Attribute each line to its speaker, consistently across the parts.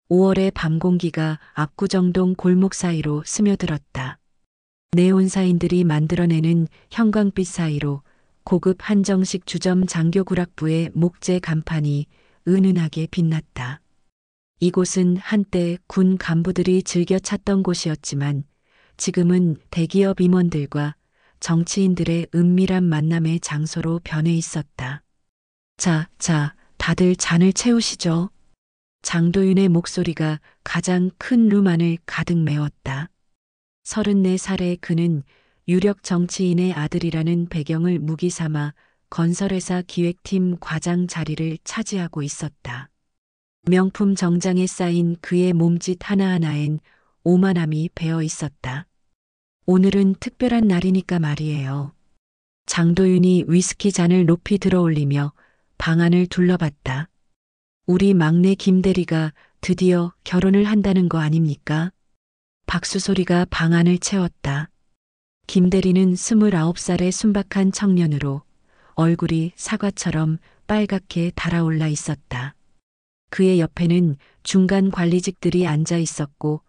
Speaker 1: 5월의 밤 공기가 압구정동 골목 사이로 스며들었다. 네온사인들이 만들어내는 형광빛 사이로 고급 한정식 주점 장교구락부의 목재 간판이 은은하게 빛났다. 이곳은 한때 군 간부들이 즐겨 찾던 곳이었지만 지금은 대기업 임원들과 정치인들의 은밀한 만남의 장소로 변해 있었다. 자, 다들 잔을 채우시죠. 장도윤의 목소리가 가장 큰 룸 안을 가득 메웠다. 34살의 그는 유력 정치인의 아들이라는 배경을 무기 삼아 건설회사 기획팀 과장 자리를 차지하고 있었다. 명품 정장에 쌓인 그의 몸짓 하나하나엔 오만함이 배어 있었다. 오늘은 특별한 날이니까 말이에요. 장도윤이 위스키 잔을 높이 들어올리며 방 안을 둘러봤다. 우리 막내 김대리가 드디어 결혼을 한다는 거 아닙니까? 박수 소리가 방 안을 채웠다. 김대리는 29살의 순박한 청년으로 얼굴이 사과처럼 빨갛게 달아올라 있었다. 그의 옆에는 중간 관리직들이 앉아 있었고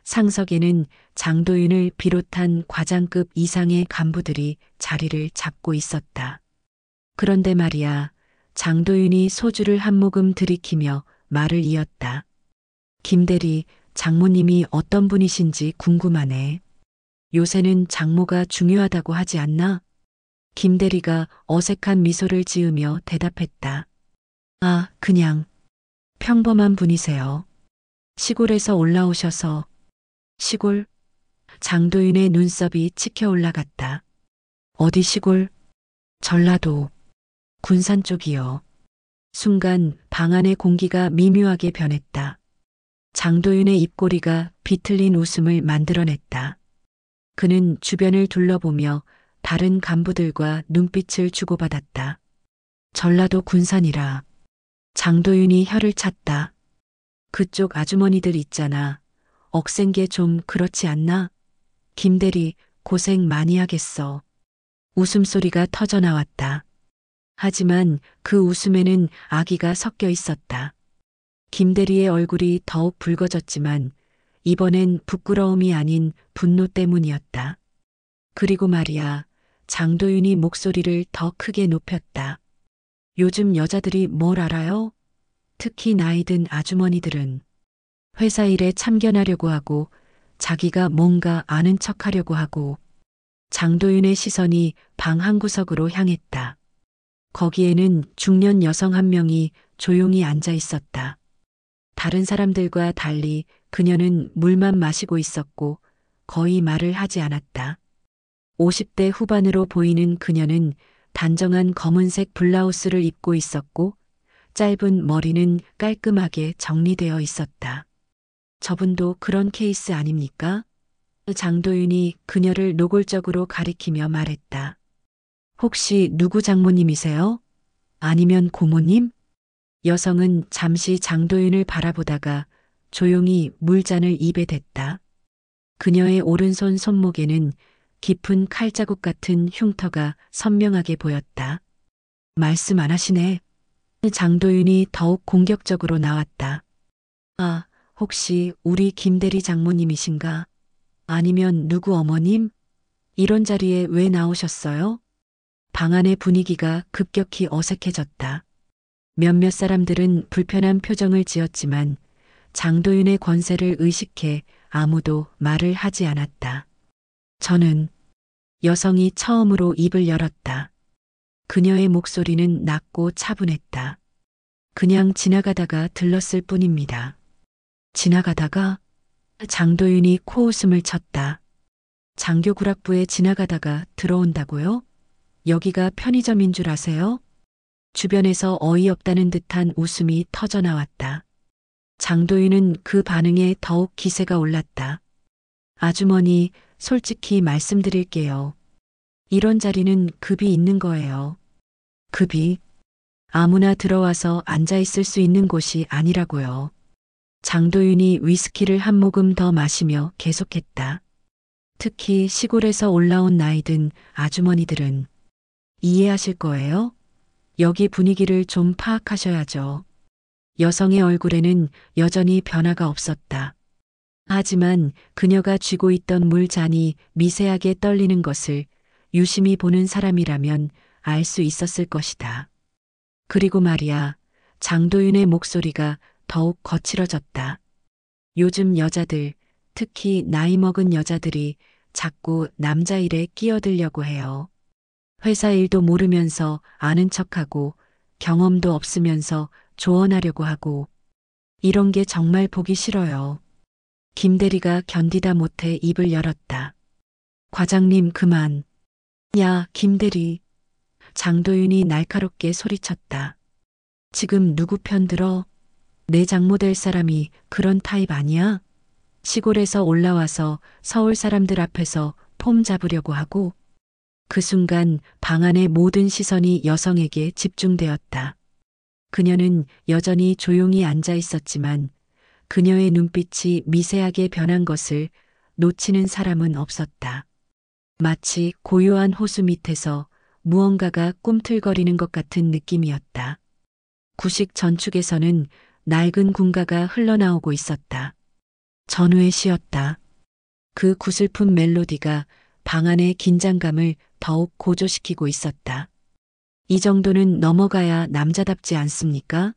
Speaker 1: 상석에는 장도윤을 비롯한 과장급 이상의 간부들이 자리를 잡고 있었다. 그런데 말이야, 장도윤이 소주를 한 모금 들이키며 말을 이었다. 김대리, 장모님이 어떤 분이신지 궁금하네. 요새는 장모가 중요하다고 하지 않나? 김대리가 어색한 미소를 지으며 대답했다. 아, 그냥 평범한 분이세요. 시골에서 올라오셔서. 시골? 장도윤의 눈썹이 치켜 올라갔다. 어디 시골? 전라도. 군산 쪽이요. 순간 방 안의 공기가 미묘하게 변했다. 장도윤의 입꼬리가 비틀린 웃음을 만들어냈다. 그는 주변을 둘러보며 다른 간부들과 눈빛을 주고받았다. 전라도 군산이라. 장도윤이 혀를 찼다. 그쪽 아주머니들 있잖아. 억센 게 좀 그렇지 않나? 김대리 고생 많이 하겠어. 웃음소리가 터져나왔다. 하지만 그 웃음에는 악의가 섞여 있었다. 김대리의 얼굴이 더욱 붉어졌지만 이번엔 부끄러움이 아닌 분노 때문이었다. 그리고 말이야, 장도윤이 목소리를 더 크게 높였다. 요즘 여자들이 뭘 알아요? 특히 나이 든 아주머니들은 회사 일에 참견하려고 하고 자기가 뭔가 아는 척하려고 하고. 장도윤의 시선이 방 한구석으로 향했다. 거기에는 중년 여성 한 명이 조용히 앉아 있었다. 다른 사람들과 달리 그녀는 물만 마시고 있었고 거의 말을 하지 않았다. 50대 후반으로 보이는 그녀는 단정한 검은색 블라우스를 입고 있었고 짧은 머리는 깔끔하게 정리되어 있었다. 저분도 그런 케이스 아닙니까? 장도윤이 그녀를 노골적으로 가리키며 말했다. 혹시 누구 장모님이세요? 아니면 고모님? 여성은 잠시 장도윤을 바라보다가 조용히 물잔을 입에 댔다. 그녀의 오른손 손목에는 깊은 칼자국 같은 흉터가 선명하게 보였다. 말씀 안 하시네. 장도윤이 더욱 공격적으로 나왔다. 아, 혹시 우리 김대리 장모님이신가? 아니면 누구 어머님? 이런 자리에 왜 나오셨어요? 방 안의 분위기가 급격히 어색해졌다. 몇몇 사람들은 불편한 표정을 지었지만 장도윤의 권세를 의식해 아무도 말을 하지 않았다. 저는 여성이 처음으로 입을 열었다. 그녀의 목소리는 낮고 차분했다. 그냥 지나가다가 들렀을 뿐입니다. 지나가다가? 장도윤이 코웃음을 쳤다. 장교구락부에 지나가다가 들어온다고요? 여기가 편의점인 줄 아세요? 주변에서 어이없다는 듯한 웃음이 터져나왔다. 장도윤은 그 반응에 더욱 기세가 올랐다. 아주머니, 솔직히 말씀드릴게요. 이런 자리는 급이 있는 거예요. 급이? 아무나 들어와서 앉아 있을 수 있는 곳이 아니라고요. 장도윤이 위스키를 한 모금 더 마시며 계속했다. 특히 시골에서 올라온 나이 든 아주머니들은 이해하실 거예요? 여기 분위기를 좀 파악하셔야죠. 여성의 얼굴에는 여전히 변화가 없었다. 하지만 그녀가 쥐고 있던 물잔이 미세하게 떨리는 것을 유심히 보는 사람이라면 알 수 있었을 것이다. 그리고 말이야, 장도윤의 목소리가 더욱 거칠어졌다. 요즘 여자들, 특히 나이 먹은 여자들이 자꾸 남자 일에 끼어들려고 해요. 회사 일도 모르면서 아는 척하고 경험도 없으면서 조언하려고 하고 이런 게 정말 보기 싫어요. 김 대리가 견디다 못해 입을 열었다. 과장님 그만. 야, 김 대리. 장도윤이 날카롭게 소리쳤다. 지금 누구 편 들어? 내 장모 될 사람이 그런 타입 아니야? 시골에서 올라와서 서울 사람들 앞에서 폼 잡으려고 하고 그 순간 방 안의 모든 시선이 여성에게 집중되었다. 그녀는 여전히 조용히 앉아 있었지만 그녀의 눈빛이 미세하게 변한 것을 놓치는 사람은 없었다. 마치 고요한 호수 밑에서 무언가가 꿈틀거리는 것 같은 느낌이었다. 구식 전축에서는 낡은 군가가 흘러나오고 있었다. 전우의 시였다. 그 구슬픈 멜로디가 방 안의 긴장감을 더욱 고조시키고 있었다. 이 정도는 넘어가야 남자답지 않습니까?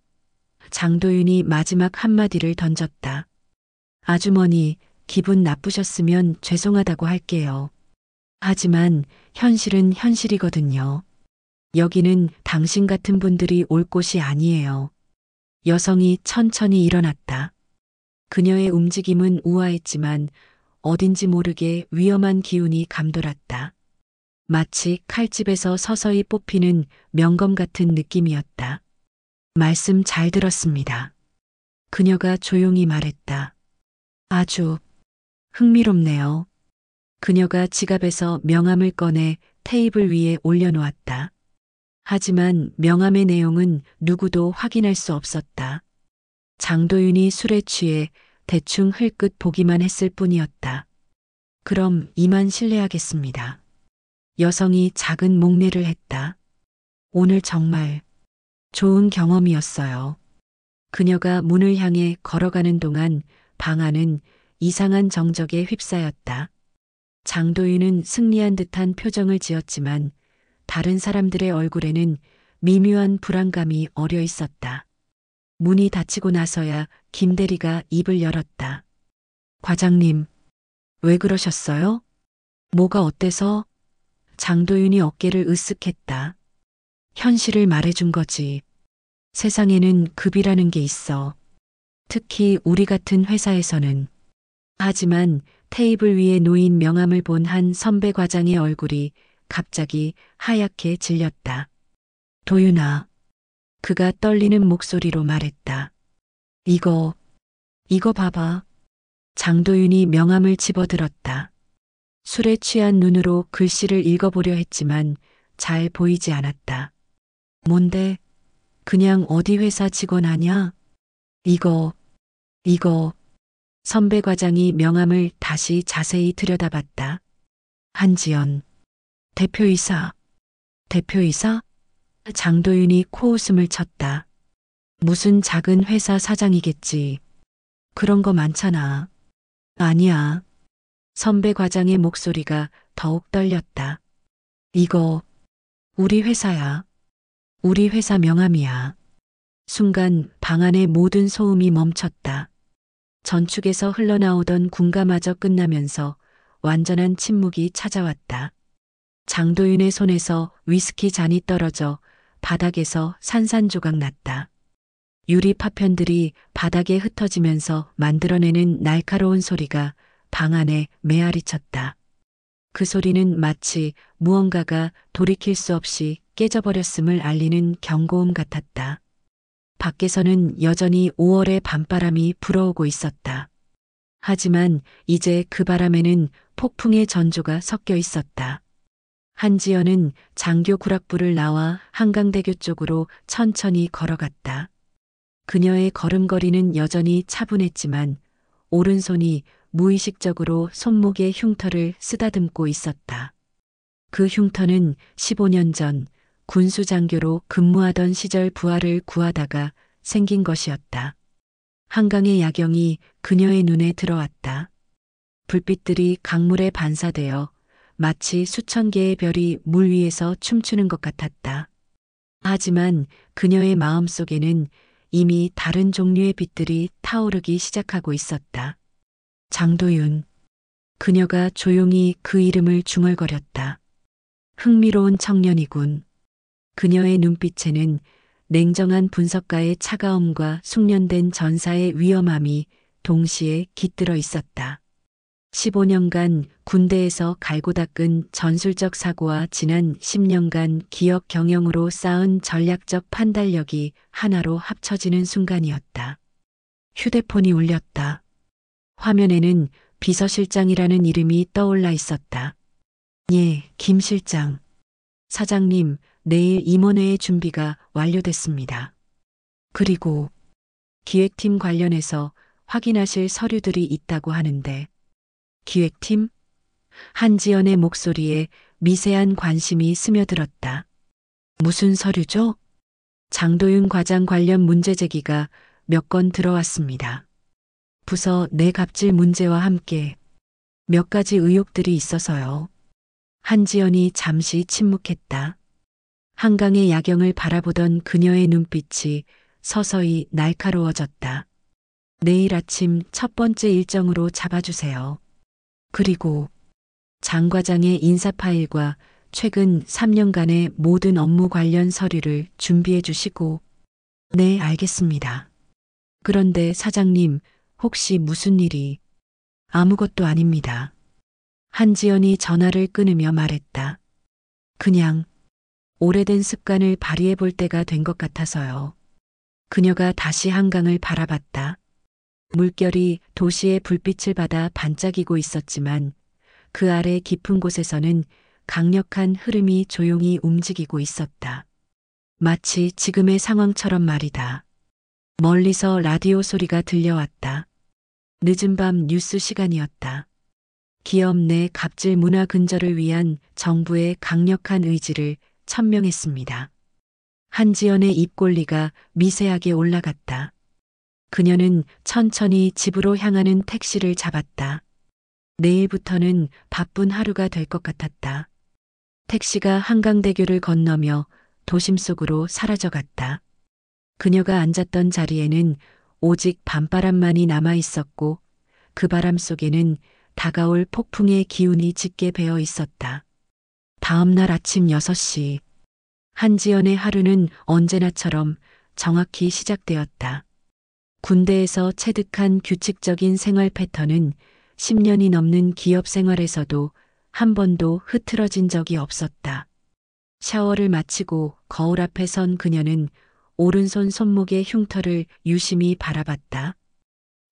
Speaker 1: 장도윤이 마지막 한마디를 던졌다. 아주머니, 기분 나쁘셨으면 죄송하다고 할게요. 하지만 현실은 현실이거든요. 여기는 당신 같은 분들이 올 곳이 아니에요. 여성이 천천히 일어났다. 그녀의 움직임은 우아했지만 어딘지 모르게 위험한 기운이 감돌았다. 마치 칼집에서 서서히 뽑히는 명검 같은 느낌이었다. 말씀 잘 들었습니다. 그녀가 조용히 말했다. 아주 흥미롭네요. 그녀가 지갑에서 명함을 꺼내 테이블 위에 올려놓았다. 하지만 명함의 내용은 누구도 확인할 수 없었다. 장도윤이 술에 취해 대충 흘끗 보기만 했을 뿐이었다. 그럼 이만 실례하겠습니다. 여성이 작은 목례를 했다. 오늘 정말 좋은 경험이었어요. 그녀가 문을 향해 걸어가는 동안 방 안은 이상한 정적에 휩싸였다. 장도윤은 승리한 듯한 표정을 지었지만 다른 사람들의 얼굴에는 미묘한 불안감이 어려 있었다. 문이 닫히고 나서야 김 대리가 입을 열었다. 과장님, 왜 그러셨어요? 뭐가 어때서? 장도윤이 어깨를 으쓱했다. 현실을 말해준 거지. 세상에는 급이라는 게 있어. 특히 우리 같은 회사에서는. 하지만 테이블 위에 놓인 명함을 본 한 선배 과장의 얼굴이 갑자기 하얗게 질렸다. 도윤아. 그가 떨리는 목소리로 말했다. 이거 봐봐. 장도윤이 명함을 집어들었다. 술에 취한 눈으로 글씨를 읽어보려 했지만 잘 보이지 않았다. 뭔데? 그냥 어디 회사 직원 아냐? 이거. 선배 과장이 명함을 다시 자세히 들여다봤다. 한지연. 대표이사. 장도윤이 코웃음을 쳤다. 무슨 작은 회사 사장이겠지. 그런 거 많잖아. 아니야. 선배 과장의 목소리가 더욱 떨렸다. 이거 우리 회사야. 우리 회사 명함이야. 순간 방 안의 모든 소음이 멈췄다. 전축에서 흘러나오던 군가마저 끝나면서 완전한 침묵이 찾아왔다. 장도윤의 손에서 위스키 잔이 떨어져 바닥에서 산산조각 났다. 유리 파편들이 바닥에 흩어지면서 만들어내는 날카로운 소리가 방 안에 메아리쳤다. 그 소리는 마치 무언가가 돌이킬 수 없이 깨져버렸음을 알리는 경고음 같았다. 밖에서는 여전히 5월의 밤바람이 불어오고 있었다. 하지만 이제 그 바람에는 폭풍의 전조가 섞여 있었다. 한지연은 장교 구락부를 나와 한강대교 쪽으로 천천히 걸어갔다. 그녀의 걸음걸이는 여전히 차분했지만 오른손이 무의식적으로 손목의 흉터를 쓰다듬고 있었다. 그 흉터는 15년 전 군수장교로 근무하던 시절 부하를 구하다가 생긴 것이었다. 한강의 야경이 그녀의 눈에 들어왔다. 불빛들이 강물에 반사되어 마치 수천 개의 별이 물 위에서 춤추는 것 같았다. 하지만 그녀의 마음 속에는 이미 다른 종류의 빛들이 타오르기 시작하고 있었다. 장도윤. 그녀가 조용히 그 이름을 중얼거렸다. 흥미로운 청년이군. 그녀의 눈빛에는 냉정한 분석가의 차가움과 숙련된 전사의 위험함이 동시에 깃들어 있었다. 15년간 군대에서 갈고 닦은 전술적 사고와 지난 10년간 기억 경영으로 쌓은 전략적 판단력이 하나로 합쳐지는 순간이었다. 휴대폰이 울렸다. 화면에는 비서실장이라는 이름이 떠올라 있었다. 예, 김 실장. 사장님, 내일 임원회의 준비가 완료됐습니다. 그리고 기획팀 관련해서 확인하실 서류들이 있다고 하는데, 기획팀? 한지연의 목소리에 미세한 관심이 스며들었다. 무슨 서류죠? 장도윤 과장 관련 문제 제기가 몇 건 들어왔습니다. 부서 내 갑질 문제와 함께 몇 가지 의혹들이 있어서요. 한지연이 잠시 침묵했다. 한강의 야경을 바라보던 그녀의 눈빛이 서서히 날카로워졌다. 내일 아침 첫 번째 일정으로 잡아주세요. 그리고 장 과장의 인사 파일과 최근 3년간의 모든 업무 관련 서류를 준비해 주시고. 네, 알겠습니다. 그런데 사장님, 혹시 무슨 일이? 아무것도 아닙니다. 한지연이 전화를 끊으며 말했다. 그냥 오래된 습관을 발휘해 볼 때가 된 것 같아서요. 그녀가 다시 한강을 바라봤다. 물결이 도시의 불빛을 받아 반짝이고 있었지만 그 아래 깊은 곳에서는 강력한 흐름이 조용히 움직이고 있었다. 마치 지금의 상황처럼 말이다. 멀리서 라디오 소리가 들려왔다. 늦은 밤 뉴스 시간이었다. 기업 내 갑질 문화 근절을 위한 정부의 강력한 의지를 천명했습니다. 한지연의 입꼬리가 미세하게 올라갔다. 그녀는 천천히 집으로 향하는 택시를 잡았다. 내일부터는 바쁜 하루가 될 것 같았다. 택시가 한강대교를 건너며 도심 속으로 사라져갔다. 그녀가 앉았던 자리에는 오직 밤바람만이 남아 있었고 그 바람 속에는 다가올 폭풍의 기운이 짙게 배어 있었다. 다음 날 아침 6시. 한지연의 하루는 언제나처럼 정확히 시작되었다. 군대에서 체득한 규칙적인 생활 패턴은 10년이 넘는 기업 생활에서도 한 번도 흐트러진 적이 없었다. 샤워를 마치고 거울 앞에 선 그녀는 오른손 손목의 흉터를 유심히 바라봤다.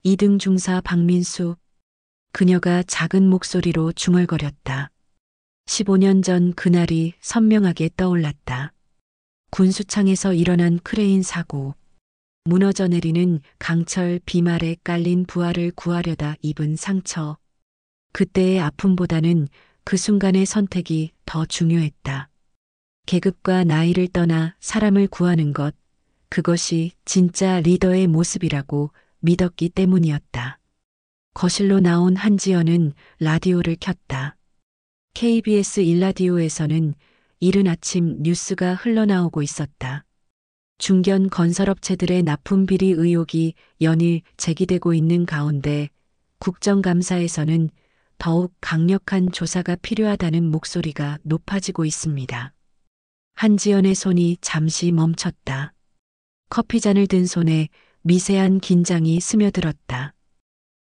Speaker 1: 2등 중사 박민수. 그녀가 작은 목소리로 중얼거렸다. 15년 전 그날이 선명하게 떠올랐다. 군수창에서 일어난 크레인 사고. 무너져 내리는 강철 비말에 깔린 부하를 구하려다 입은 상처. 그때의 아픔보다는 그 순간의 선택이 더 중요했다. 계급과 나이를 떠나 사람을 구하는 것, 그것이 진짜 리더의 모습이라고 믿었기 때문이었다. 거실로 나온 한지연은 라디오를 켰다. KBS 일라디오에서는 이른 아침 뉴스가 흘러나오고 있었다. 중견 건설업체들의 납품 비리 의혹이 연일 제기되고 있는 가운데 국정감사에서는 더욱 강력한 조사가 필요하다는 목소리가 높아지고 있습니다. 한지연의 손이 잠시 멈췄다. 커피잔을 든 손에 미세한 긴장이 스며들었다.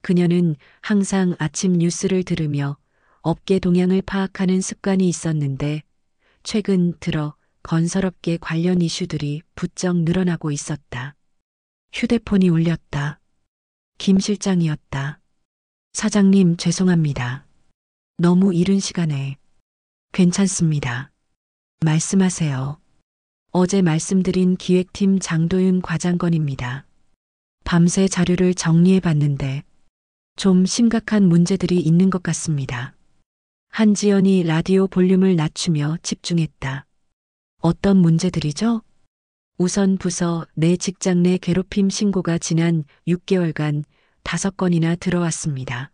Speaker 1: 그녀는 항상 아침 뉴스를 들으며 업계 동향을 파악하는 습관이 있었는데 최근 들어 건설업계 관련 이슈들이 부쩍 늘어나고 있었다. 휴대폰이 울렸다. 김 실장이었다. 사장님, 죄송합니다. 너무 이른 시간에. 괜찮습니다. 말씀하세요. 어제 말씀드린 기획팀 장도윤 과장건입니다. 밤새 자료를 정리해 봤는데 좀 심각한 문제들이 있는 것 같습니다. 한지연이 라디오 볼륨을 낮추며 집중했다. 어떤 문제들이죠? 우선 부서 내 직장 내 괴롭힘 신고가 지난 6개월간 5건이나 들어왔습니다.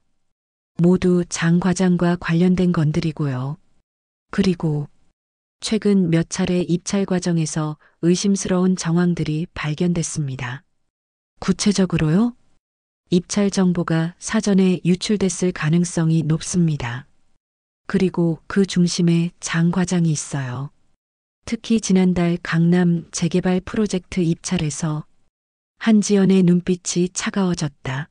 Speaker 1: 모두 장 과장과 관련된 건들이고요. 그리고 최근 몇 차례 입찰 과정에서 의심스러운 정황들이 발견됐습니다. 구체적으로요? 입찰 정보가 사전에 유출됐을 가능성이 높습니다. 그리고 그 중심에 장 과장이 있어요. 특히 지난달 강남 재개발 프로젝트 입찰에서 한지연의 눈빛이 차가워졌다.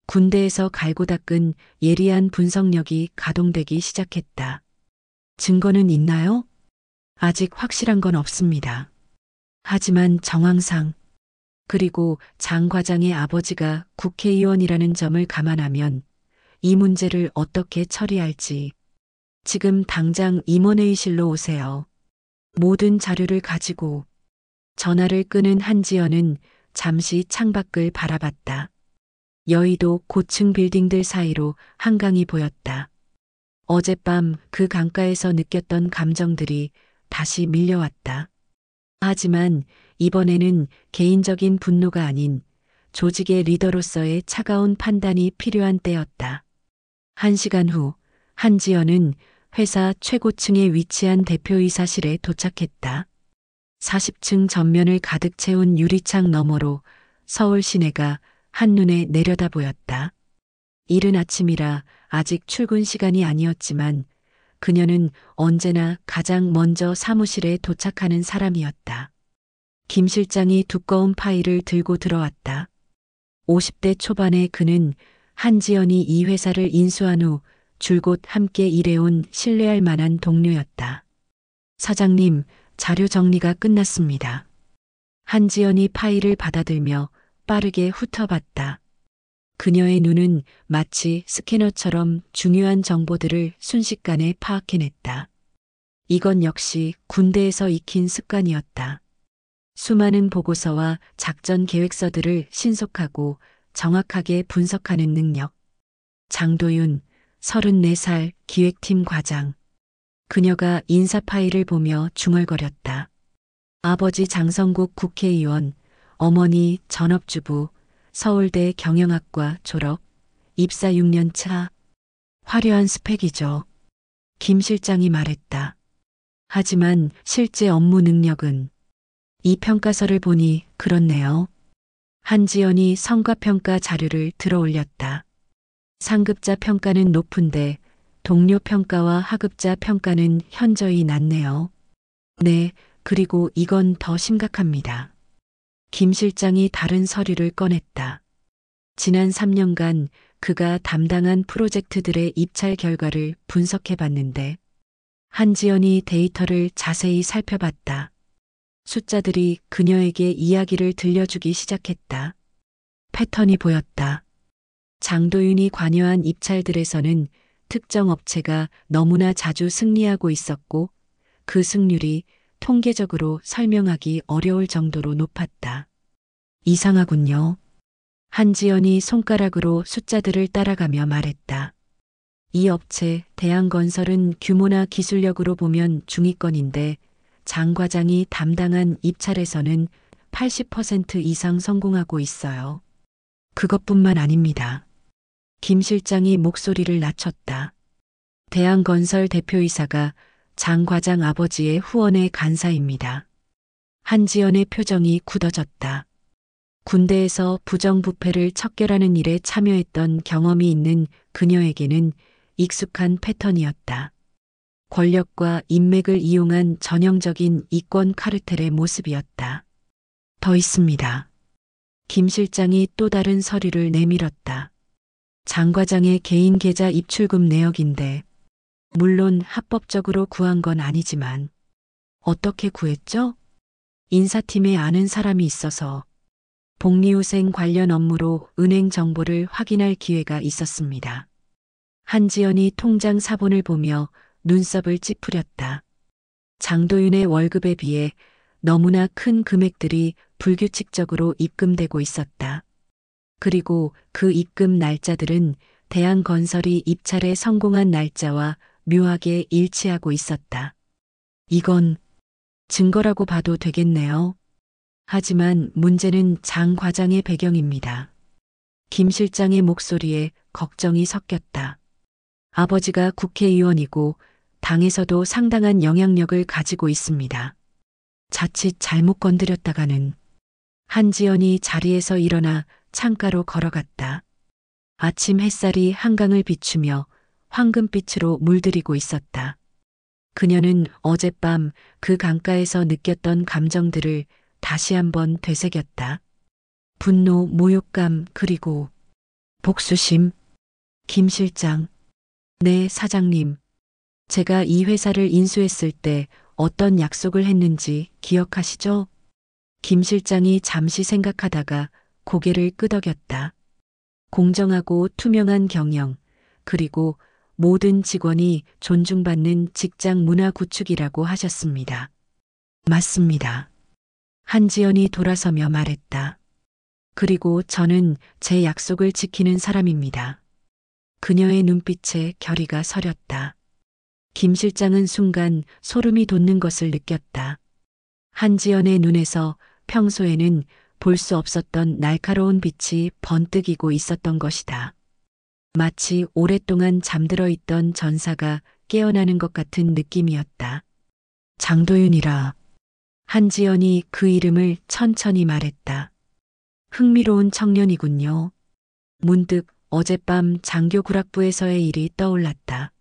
Speaker 1: 군대에서 갈고 닦은 예리한 분석력이 가동되기 시작했다. 증거는 있나요? 아직 확실한 건 없습니다. 하지만 정황상, 그리고 장 과장의 아버지가 국회의원이라는 점을 감안하면 이 문제를 어떻게 처리할지 지금 당장 임원회의실로 오세요. 모든 자료를 가지고. 전화를 끄는 한지연은 잠시 창밖을 바라봤다. 여의도 고층 빌딩들 사이로 한강이 보였다. 어젯밤 그 강가에서 느꼈던 감정들이 다시 밀려왔다. 하지만 이번에는 개인적인 분노가 아닌 조직의 리더로서의 차가운 판단이 필요한 때였다. 1시간 후 한지연은 회사 최고층에 위치한 대표이사실에 도착했다. 40층 전면을 가득 채운 유리창 너머로 서울 시내가 한눈에 내려다 보였다. 이른 아침이라 아직 출근 시간이 아니었지만 그녀는 언제나 가장 먼저 사무실에 도착하는 사람이었다. 김 실장이 두꺼운 파일을 들고 들어왔다. 50대 초반의 그는 한지연이 이 회사를 인수한 후 줄곧 함께 일해온 신뢰할 만한 동료였다. 사장님, 자료 정리가 끝났습니다. 한지연이 파일을 받아들며 빠르게 훑어봤다. 그녀의 눈은 마치 스캐너처럼 중요한 정보들을 순식간에 파악해냈다. 이건 역시 군대에서 익힌 습관이었다. 수많은 보고서와 작전 계획서들을 신속하고 정확하게 분석하는 능력. 장도윤, 34살 기획팀 과장. 그녀가 인사 파일을 보며 중얼거렸다. 아버지 장성국 국회의원, 어머니 전업주부, 서울대 경영학과 졸업, 입사 6년 차. 화려한 스펙이죠. 김 실장이 말했다. 하지만 실제 업무 능력은? 이 평가서를 보니 그렇네요. 한지연이 성과평가 자료를 들어 올렸다. 상급자 평가는 높은데 동료 평가와 하급자 평가는 현저히 낮네요. 네, 그리고 이건 더 심각합니다. 김 실장이 다른 서류를 꺼냈다. 지난 3년간 그가 담당한 프로젝트들의 입찰 결과를 분석해 봤는데 한지연이 데이터를 자세히 살펴봤다. 숫자들이 그녀에게 이야기를 들려주기 시작했다. 패턴이 보였다. 장도윤이 관여한 입찰들에서는 특정 업체가 너무나 자주 승리하고 있었고 그 승률이 통계적으로 설명하기 어려울 정도로 높았다. 이상하군요. 한지연이 손가락으로 숫자들을 따라가며 말했다. 이 업체 대한건설은 규모나 기술력으로 보면 중위권인데 장 과장이 담당한 입찰에서는 80% 이상 성공하고 있어요. 그것뿐만 아닙니다. 김 실장이 목소리를 낮췄다. 대한건설 대표이사가 장 과장 아버지의 후원의 간사입니다. 한지연의 표정이 굳어졌다. 군대에서 부정부패를 척결하는 일에 참여했던 경험이 있는 그녀에게는 익숙한 패턴이었다. 권력과 인맥을 이용한 전형적인 이권 카르텔의 모습이었다. 더 있습니다. 김 실장이 또 다른 서류를 내밀었다. 장 과장의 개인 계좌 입출금 내역인데 물론 합법적으로 구한 건 아니지만 어떻게 구했죠? 인사팀에 아는 사람이 있어서 복리후생 관련 업무로 은행 정보를 확인할 기회가 있었습니다. 한지연이 통장 사본을 보며 눈썹을 찌푸렸다. 장도윤의 월급에 비해 너무나 큰 금액들이 불규칙적으로 입금되고 있었다. 그리고 그 입금 날짜들은 대한건설이 입찰에 성공한 날짜와 묘하게 일치하고 있었다. 이건 증거라고 봐도 되겠네요. 하지만 문제는 장 과장의 배경입니다. 김 실장의 목소리에 걱정이 섞였다. 아버지가 국회의원이고 당에서도 상당한 영향력을 가지고 있습니다. 자칫 잘못 건드렸다가는. 한지연이 자리에서 일어나 창가로 걸어갔다. 아침 햇살이 한강을 비추며 황금빛으로 물들이고 있었다. 그녀는 어젯밤 그 강가에서 느꼈던 감정들을 다시 한번 되새겼다. 분노, 모욕감, 그리고 복수심. 김 실장. 네, 사장님. 제가 이 회사를 인수했을 때 어떤 약속을 했는지 기억하시죠? 김 실장이 잠시 생각하다가 고개를 끄덕였다. 공정하고 투명한 경영, 그리고 모든 직원이 존중받는 직장 문화 구축이라고 하셨습니다. 맞습니다. 한지연이 돌아서며 말했다. 그리고 저는 제 약속을 지키는 사람입니다. 그녀의 눈빛에 결의가 서렸다. 김 실장은 순간 소름이 돋는 것을 느꼈다. 한지연의 눈에서 평소에는 볼 수 없었던 날카로운 빛이 번뜩이고 있었던 것이다. 마치 오랫동안 잠들어 있던 전사가 깨어나는 것 같은 느낌이었다. 장도윤이라. 한지연이 그 이름을 천천히 말했다. 흥미로운 청년이군요. 문득 어젯밤 장교 구락부에서의 일이 떠올랐다.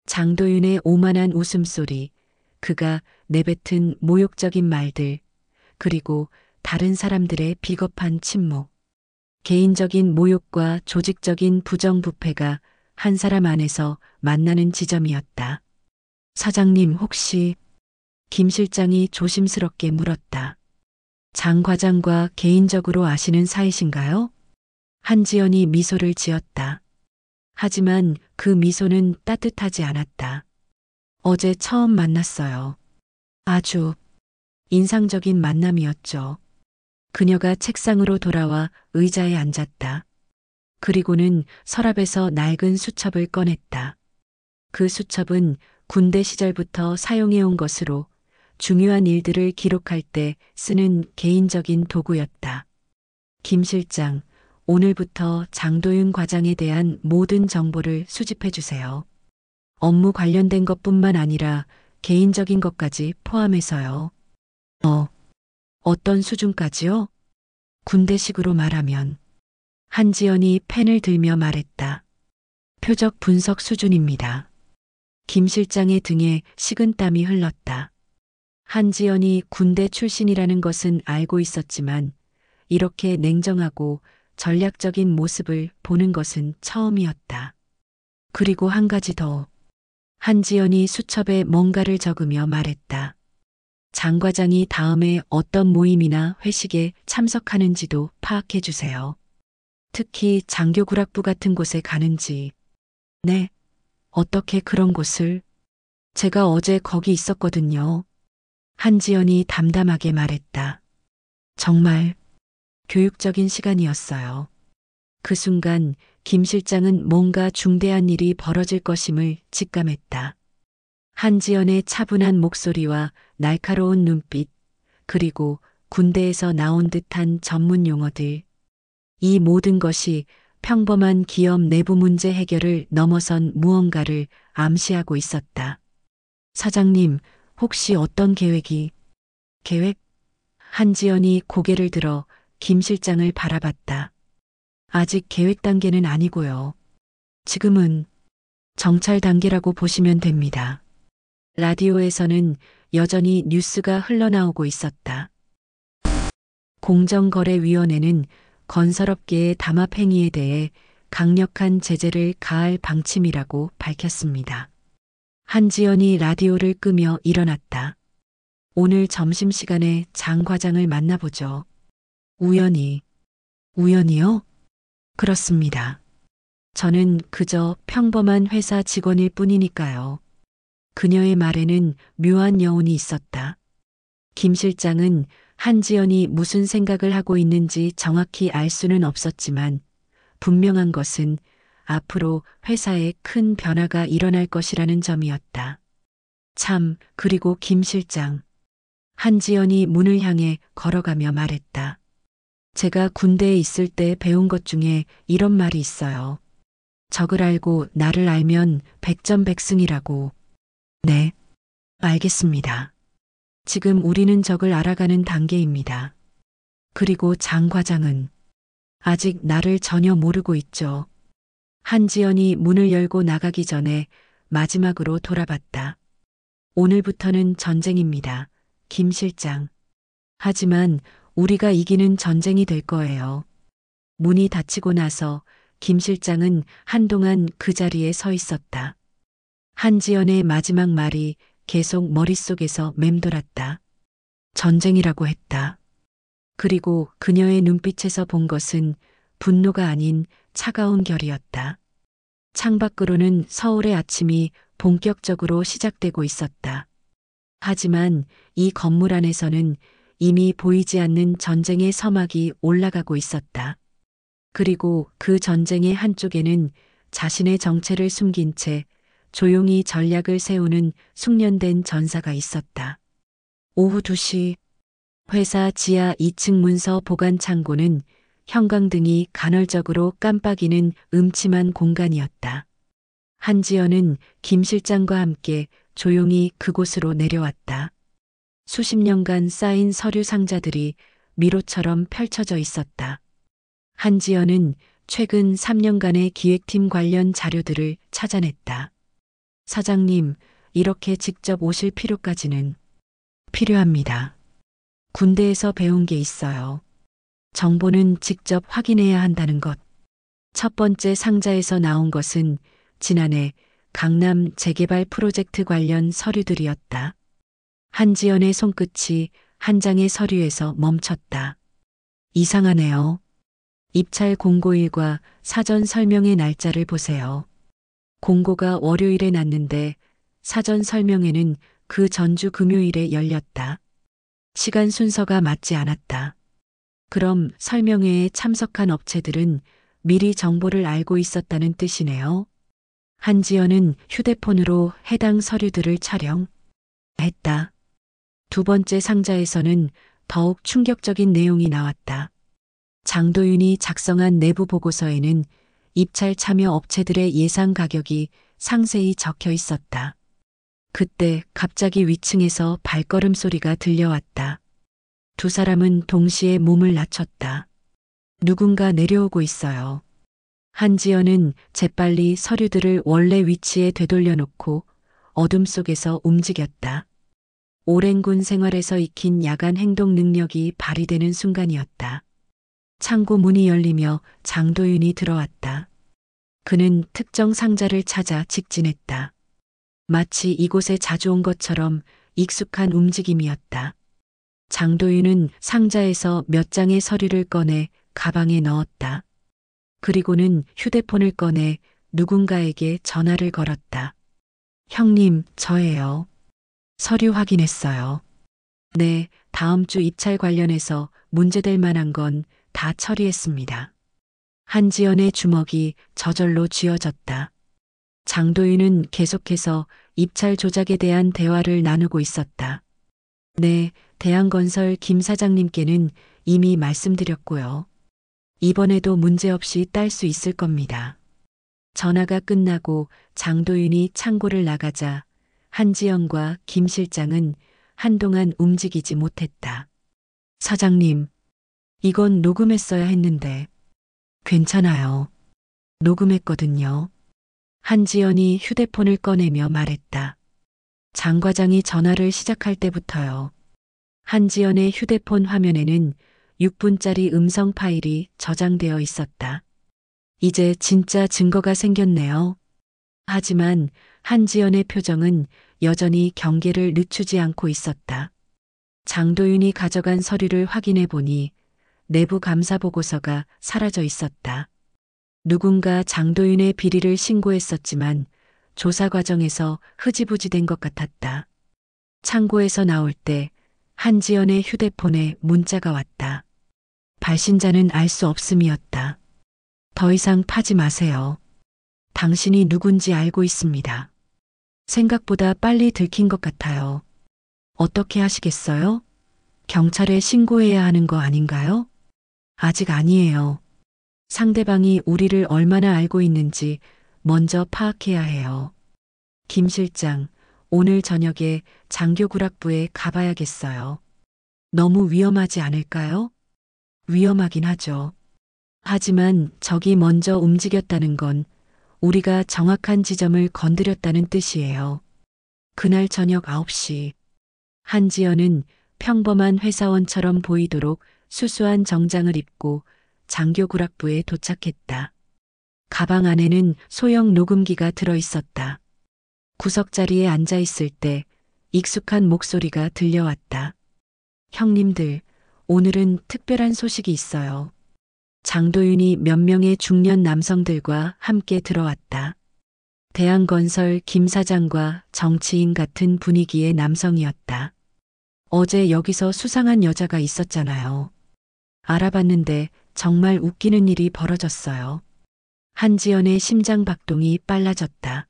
Speaker 1: 장도윤의 오만한 웃음소리, 그가 내뱉은 모욕적인 말들, 그리고 다른 사람들의 비겁한 침묵. 개인적인 모욕과 조직적인 부정부패가 한 사람 안에서 만나는 지점이었다. 사장님 혹시 김 실장이 조심스럽게 물었다. 장 과장과 개인적으로 아시는 사이신가요? 한지연이 미소를 지었다. 하지만 그 미소는 따뜻하지 않았다. 어제 처음 만났어요. 아주 인상적인 만남이었죠. 그녀가 책상으로 돌아와 의자에 앉았다. 그리고는 서랍에서 낡은 수첩을 꺼냈다. 그 수첩은 군대 시절부터 사용해온 것으로 중요한 일들을 기록할 때 쓰는 개인적인 도구였다. 김 실장, 오늘부터 장도윤 과장에 대한 모든 정보를 수집해 주세요. 업무 관련된 것뿐만 아니라 개인적인 것까지 포함해서요. 어떤 수준까지요? 군대식으로 말하면. 한지연이 펜을 들며 말했다. 표적 분석 수준입니다. 김 실장의 등에 식은땀이 흘렀다. 한지연이 군대 출신이라는 것은 알고 있었지만 이렇게 냉정하고 전략적인 모습을 보는 것은 처음이었다. 그리고 한 가지 더. 한지연이 수첩에 뭔가를 적으며 말했다. 장 과장이 다음에 어떤 모임이나 회식에 참석하는지도 파악해 주세요. 특히 장교구락부 같은 곳에 가는지. 네, 어떻게 그런 곳을? 제가 어제 거기 있었거든요. 한지연이 담담하게 말했다. 정말 교육적인 시간이었어요. 그 순간 김 실장은 뭔가 중대한 일이 벌어질 것임을 직감했다. 한지연의 차분한 목소리와 날카로운 눈빛, 그리고 군대에서 나온 듯한 전문 용어들. 이 모든 것이 평범한 기업 내부 문제 해결을 넘어선 무언가를 암시하고 있었다. 사장님, 혹시 어떤 계획이? 계획? 한지연이 고개를 들어 김 실장을 바라봤다. 아직 계획 단계는 아니고요. 지금은 정찰 단계라고 보시면 됩니다. 라디오에서는 여전히 뉴스가 흘러나오고 있었다. 공정거래위원회는 건설업계의 담합 행위에 대해 강력한 제재를 가할 방침이라고 밝혔습니다. 한지연이 라디오를 끄며 일어났다. 오늘 점심시간에 장 과장을 만나보죠. 우연히. 우연히요? 그렇습니다. 저는 그저 평범한 회사 직원일 뿐이니까요. 그녀의 말에는 묘한 여운이 있었다. 김 실장은 한지연이 무슨 생각을 하고 있는지 정확히 알 수는 없었지만 분명한 것은 앞으로 회사에 큰 변화가 일어날 것이라는 점이었다. 참, 그리고 김 실장. 한지연이 문을 향해 걸어가며 말했다. 제가 군대에 있을 때 배운 것 중에 이런 말이 있어요. 적을 알고 나를 알면 백전백승이라고. 네, 알겠습니다. 지금 우리는 적을 알아가는 단계입니다. 그리고 장 과장은 아직 나를 전혀 모르고 있죠. 한지연이 문을 열고 나가기 전에 마지막으로 돌아봤다. 오늘부터는 전쟁입니다. 김 실장. 하지만 우리가 이기는 전쟁이 될 거예요. 문이 닫히고 나서 김 실장은 한동안 그 자리에 서 있었다. 한지연의 마지막 말이 계속 머릿속에서 맴돌았다. 전쟁이라고 했다. 그리고 그녀의 눈빛에서 본 것은 분노가 아닌 차가운 결이었다. 창밖으로는 서울의 아침이 본격적으로 시작되고 있었다. 하지만 이 건물 안에서는 이미 보이지 않는 전쟁의 서막이 올라가고 있었다. 그리고 그 전쟁의 한쪽에는 자신의 정체를 숨긴 채 조용히 전략을 세우는 숙련된 전사가 있었다. 오후 2시 회사 지하 2층 문서 보관 창고는 형광등이 간헐적으로 깜빡이는 음침한 공간이었다. 한지연은 김 실장과 함께 조용히 그곳으로 내려왔다. 수십 년간 쌓인 서류 상자들이 미로처럼 펼쳐져 있었다. 한지연은 최근 3년간의 기획팀 관련 자료들을 찾아냈다. 사장님, 이렇게 직접 오실 필요까지는 필요합니다. 군대에서 배운 게 있어요. 정보는 직접 확인해야 한다는 것. 첫 번째 상자에서 나온 것은 지난해 강남 재개발 프로젝트 관련 서류들이었다. 한지연의 손끝이 한 장의 서류에서 멈췄다. 이상하네요. 입찰 공고일과 사전 설명의 날짜를 보세요. 공고가 월요일에 났는데 사전 설명회는 그 전주 금요일에 열렸다. 시간 순서가 맞지 않았다. 그럼 설명회에 참석한 업체들은 미리 정보를 알고 있었다는 뜻이네요. 한지연은 휴대폰으로 해당 서류들을 촬영했다. 두 번째 상자에서는 더욱 충격적인 내용이 나왔다. 장도윤이 작성한 내부 보고서에는 입찰 참여 업체들의 예상 가격이 상세히 적혀 있었다. 그때 갑자기 위층에서 발걸음 소리가 들려왔다. 두 사람은 동시에 몸을 낮췄다. 누군가 내려오고 있어요. 한지연은 재빨리 서류들을 원래 위치에 되돌려 놓고 어둠 속에서 움직였다. 오랜 군 생활에서 익힌 야간 행동 능력이 발휘되는 순간이었다. 창고 문이 열리며 장도윤이 들어왔다. 그는 특정 상자를 찾아 직진했다. 마치 이곳에 자주 온 것처럼 익숙한 움직임이었다. 장도윤은 상자에서 몇 장의 서류를 꺼내 가방에 넣었다. 그리고는 휴대폰을 꺼내 누군가에게 전화를 걸었다. 형님, 저예요. 서류 확인했어요. 네, 다음 주 입찰 관련해서 문제될 만한 건 다 처리했습니다. 한지연의 주먹이 저절로 쥐어졌다. 장도윤은 계속해서 입찰 조작에 대한 대화를 나누고 있었다. 네, 대한건설 김 사장님께는 이미 말씀드렸고요. 이번에도 문제없이 딸 수 있을 겁니다. 전화가 끝나고 장도윤이 창고를 나가자 한지연과 김 실장은 한동안 움직이지 못했다. 사장님, 이건 녹음했어야 했는데. 괜찮아요. 녹음했거든요. 한지연이 휴대폰을 꺼내며 말했다. 장 과장이 전화를 시작할 때부터요. 한지연의 휴대폰 화면에는 6분짜리 음성 파일이 저장되어 있었다. 이제 진짜 증거가 생겼네요. 하지만 한지연의 표정은 여전히 경계를 늦추지 않고 있었다. 장도윤이 가져간 서류를 확인해 보니 내부 감사 보고서가 사라져 있었다. 누군가 장도윤의 비리를 신고했었지만 조사 과정에서 흐지부지 된 것 같았다. 창고에서 나올 때 한지연의 휴대폰에 문자가 왔다. 발신자는 알 수 없음이었다. 더 이상 파지 마세요. 당신이 누군지 알고 있습니다. 생각보다 빨리 들킨 것 같아요. 어떻게 하시겠어요? 경찰에 신고해야 하는 거 아닌가요? 아직 아니에요. 상대방이 우리를 얼마나 알고 있는지 먼저 파악해야 해요. 김 실장, 오늘 저녁에 장교구락부에 가봐야겠어요. 너무 위험하지 않을까요? 위험하긴 하죠. 하지만 적이 먼저 움직였다는 건 우리가 정확한 지점을 건드렸다는 뜻이에요. 그날 저녁 9시, 한지연은 평범한 회사원처럼 보이도록 수수한 정장을 입고 장교구락부에 도착했다. 가방 안에는 소형 녹음기가 들어 있었다. 구석자리에 앉아 있을 때 익숙한 목소리가 들려왔다. 형님들, 오늘은 특별한 소식이 있어요. 장도윤이 몇 명의 중년 남성들과 함께 들어왔다. 대한건설 김 사장과 정치인 같은 분위기의 남성이었다. 어제 여기서 수상한 여자가 있었잖아요. 알아봤는데 정말 웃기는 일이 벌어졌어요. 한지연의 심장 박동이 빨라졌다.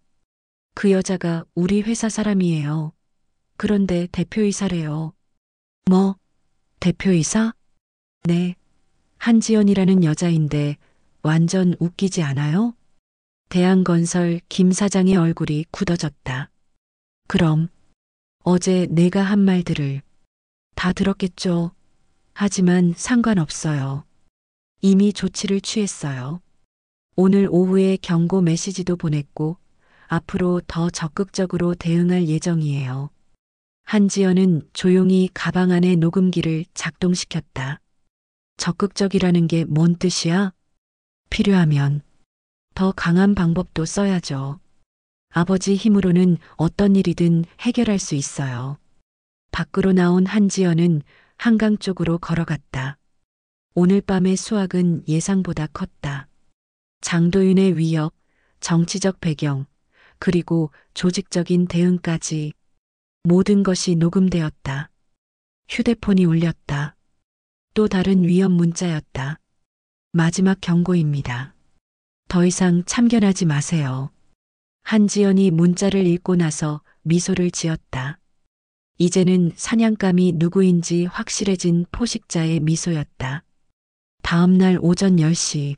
Speaker 1: 그 여자가 우리 회사 사람이에요. 그런데 대표이사래요. 뭐, 대표이사? 네. 한지연이라는 여자인데 완전 웃기지 않아요? 대한건설 김 사장의 얼굴이 굳어졌다. 그럼 어제 내가 한 말들을 다 들었겠죠. 하지만 상관없어요. 이미 조치를 취했어요. 오늘 오후에 경고 메시지도 보냈고 앞으로 더 적극적으로 대응할 예정이에요. 한지연은 조용히 가방 안에 녹음기를 작동시켰다. 적극적이라는 게 뭔 뜻이야? 필요하면 더 강한 방법도 써야죠. 아버지 힘으로는 어떤 일이든 해결할 수 있어요. 밖으로 나온 한지연은 한강 쪽으로 걸어갔다. 오늘 밤의 수확은 예상보다 컸다. 장도윤의 위협, 정치적 배경, 그리고 조직적인 대응까지 모든 것이 녹음되었다. 휴대폰이 울렸다. 또 다른 위협 문자였다. 마지막 경고입니다. 더 이상 참견하지 마세요. 한지연이 문자를 읽고 나서 미소를 지었다. 이제는 사냥감이 누구인지 확실해진 포식자의 미소였다. 다음 날 오전 10시,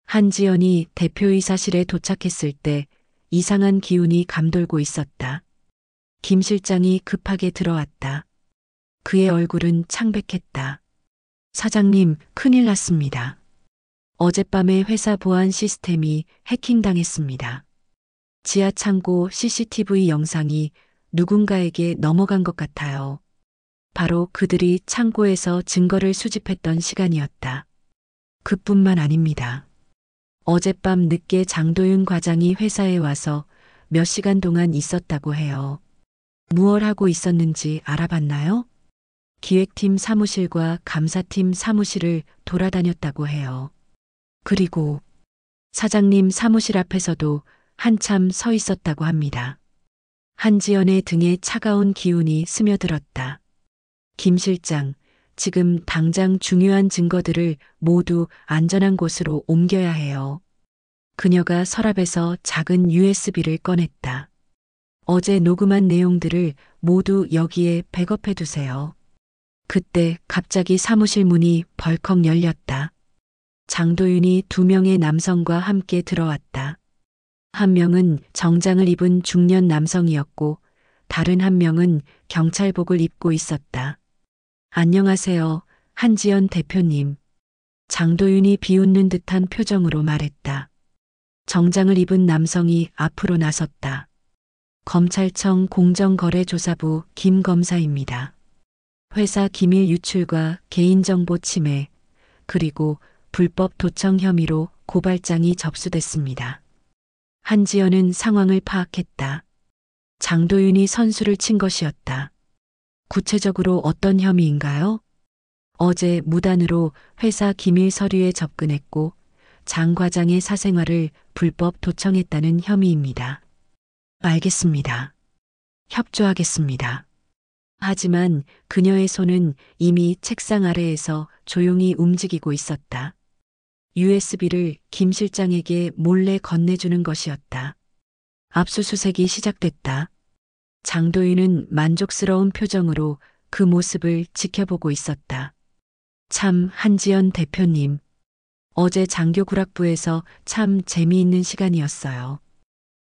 Speaker 1: 한지연이 대표이사실에 도착했을 때 이상한 기운이 감돌고 있었다. 김 실장이 급하게 들어왔다. 그의 얼굴은 창백했다. 사장님, 큰일 났습니다. 어젯밤에 회사 보안 시스템이 해킹당했습니다. 지하 창고 CCTV 영상이 누군가에게 넘어간 것 같아요. 바로 그들이 창고에서 증거를 수집했던 시간이었다. 그뿐만 아닙니다. 어젯밤 늦게 장도윤 과장이 회사에 와서 몇 시간 동안 있었다고 해요. 무얼 하고 있었는지 알아봤나요? 기획팀 사무실과 감사팀 사무실을 돌아다녔다고 해요. 그리고 사장님 사무실 앞에서도 한참 서 있었다고 합니다. 한지연의 등에 차가운 기운이 스며들었다. 김 실장, 지금 당장 중요한 증거들을 모두 안전한 곳으로 옮겨야 해요. 그녀가 서랍에서 작은 USB를 꺼냈다. 어제 녹음한 내용들을 모두 여기에 백업해 두세요. 그때 갑자기 사무실 문이 벌컥 열렸다. 장도윤이 2명의 남성과 함께 들어왔다. 한 명은 정장을 입은 중년 남성이었고 다른 한 명은 경찰복을 입고 있었다. 안녕하세요, 한지연 대표님. 장도윤이 비웃는 듯한 표정으로 말했다. 정장을 입은 남성이 앞으로 나섰다. 검찰청 공정거래조사부 김 검사입니다. 회사 기밀 유출과 개인정보 침해, 그리고 불법 도청 혐의로 고발장이 접수됐습니다. 한지연은 상황을 파악했다. 장도윤이 선수를 친 것이었다. 구체적으로 어떤 혐의인가요? 어제 무단으로 회사 기밀 서류에 접근했고 장 과장의 사생활을 불법 도청했다는 혐의입니다. 알겠습니다. 협조하겠습니다. 하지만 그녀의 손은 이미 책상 아래에서 조용히 움직이고 있었다. USB를 김 실장에게 몰래 건네주는 것이었다. 압수수색이 시작됐다. 장도윤은 만족스러운 표정으로 그 모습을 지켜보고 있었다. 참, 한지연 대표님. 어제 장교구락부에서 참 재미있는 시간이었어요.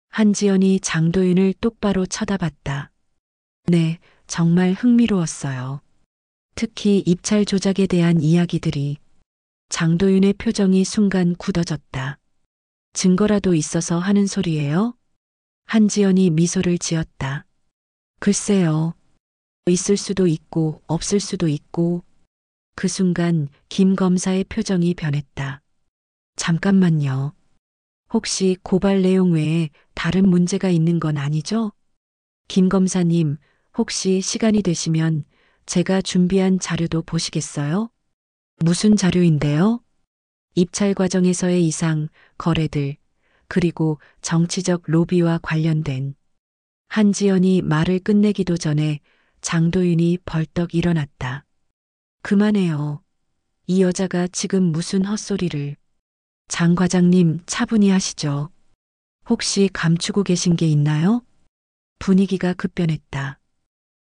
Speaker 1: 한지연이 장도윤을 똑바로 쳐다봤다. 네, 정말 흥미로웠어요. 특히 입찰 조작에 대한 이야기들이. 장도윤의 표정이 순간 굳어졌다. 증거라도 있어서 하는 소리예요? 한지연이 미소를 지었다. 글쎄요. 있을 수도 있고 없을 수도 있고. 그 순간 김 검사의 표정이 변했다. 잠깐만요. 혹시 고발 내용 외에 다른 문제가 있는 건 아니죠? 김 검사님, 혹시 시간이 되시면 제가 준비한 자료도 보시겠어요? 무슨 자료인데요? 입찰 과정에서의 이상, 거래들, 그리고 정치적 로비와 관련된. 한지연이 말을 끝내기도 전에 장도윤이 벌떡 일어났다. 그만해요. 이 여자가 지금 무슨 헛소리를. 장 과장님, 차분히 하시죠. 혹시 감추고 계신 게 있나요? 분위기가 급변했다.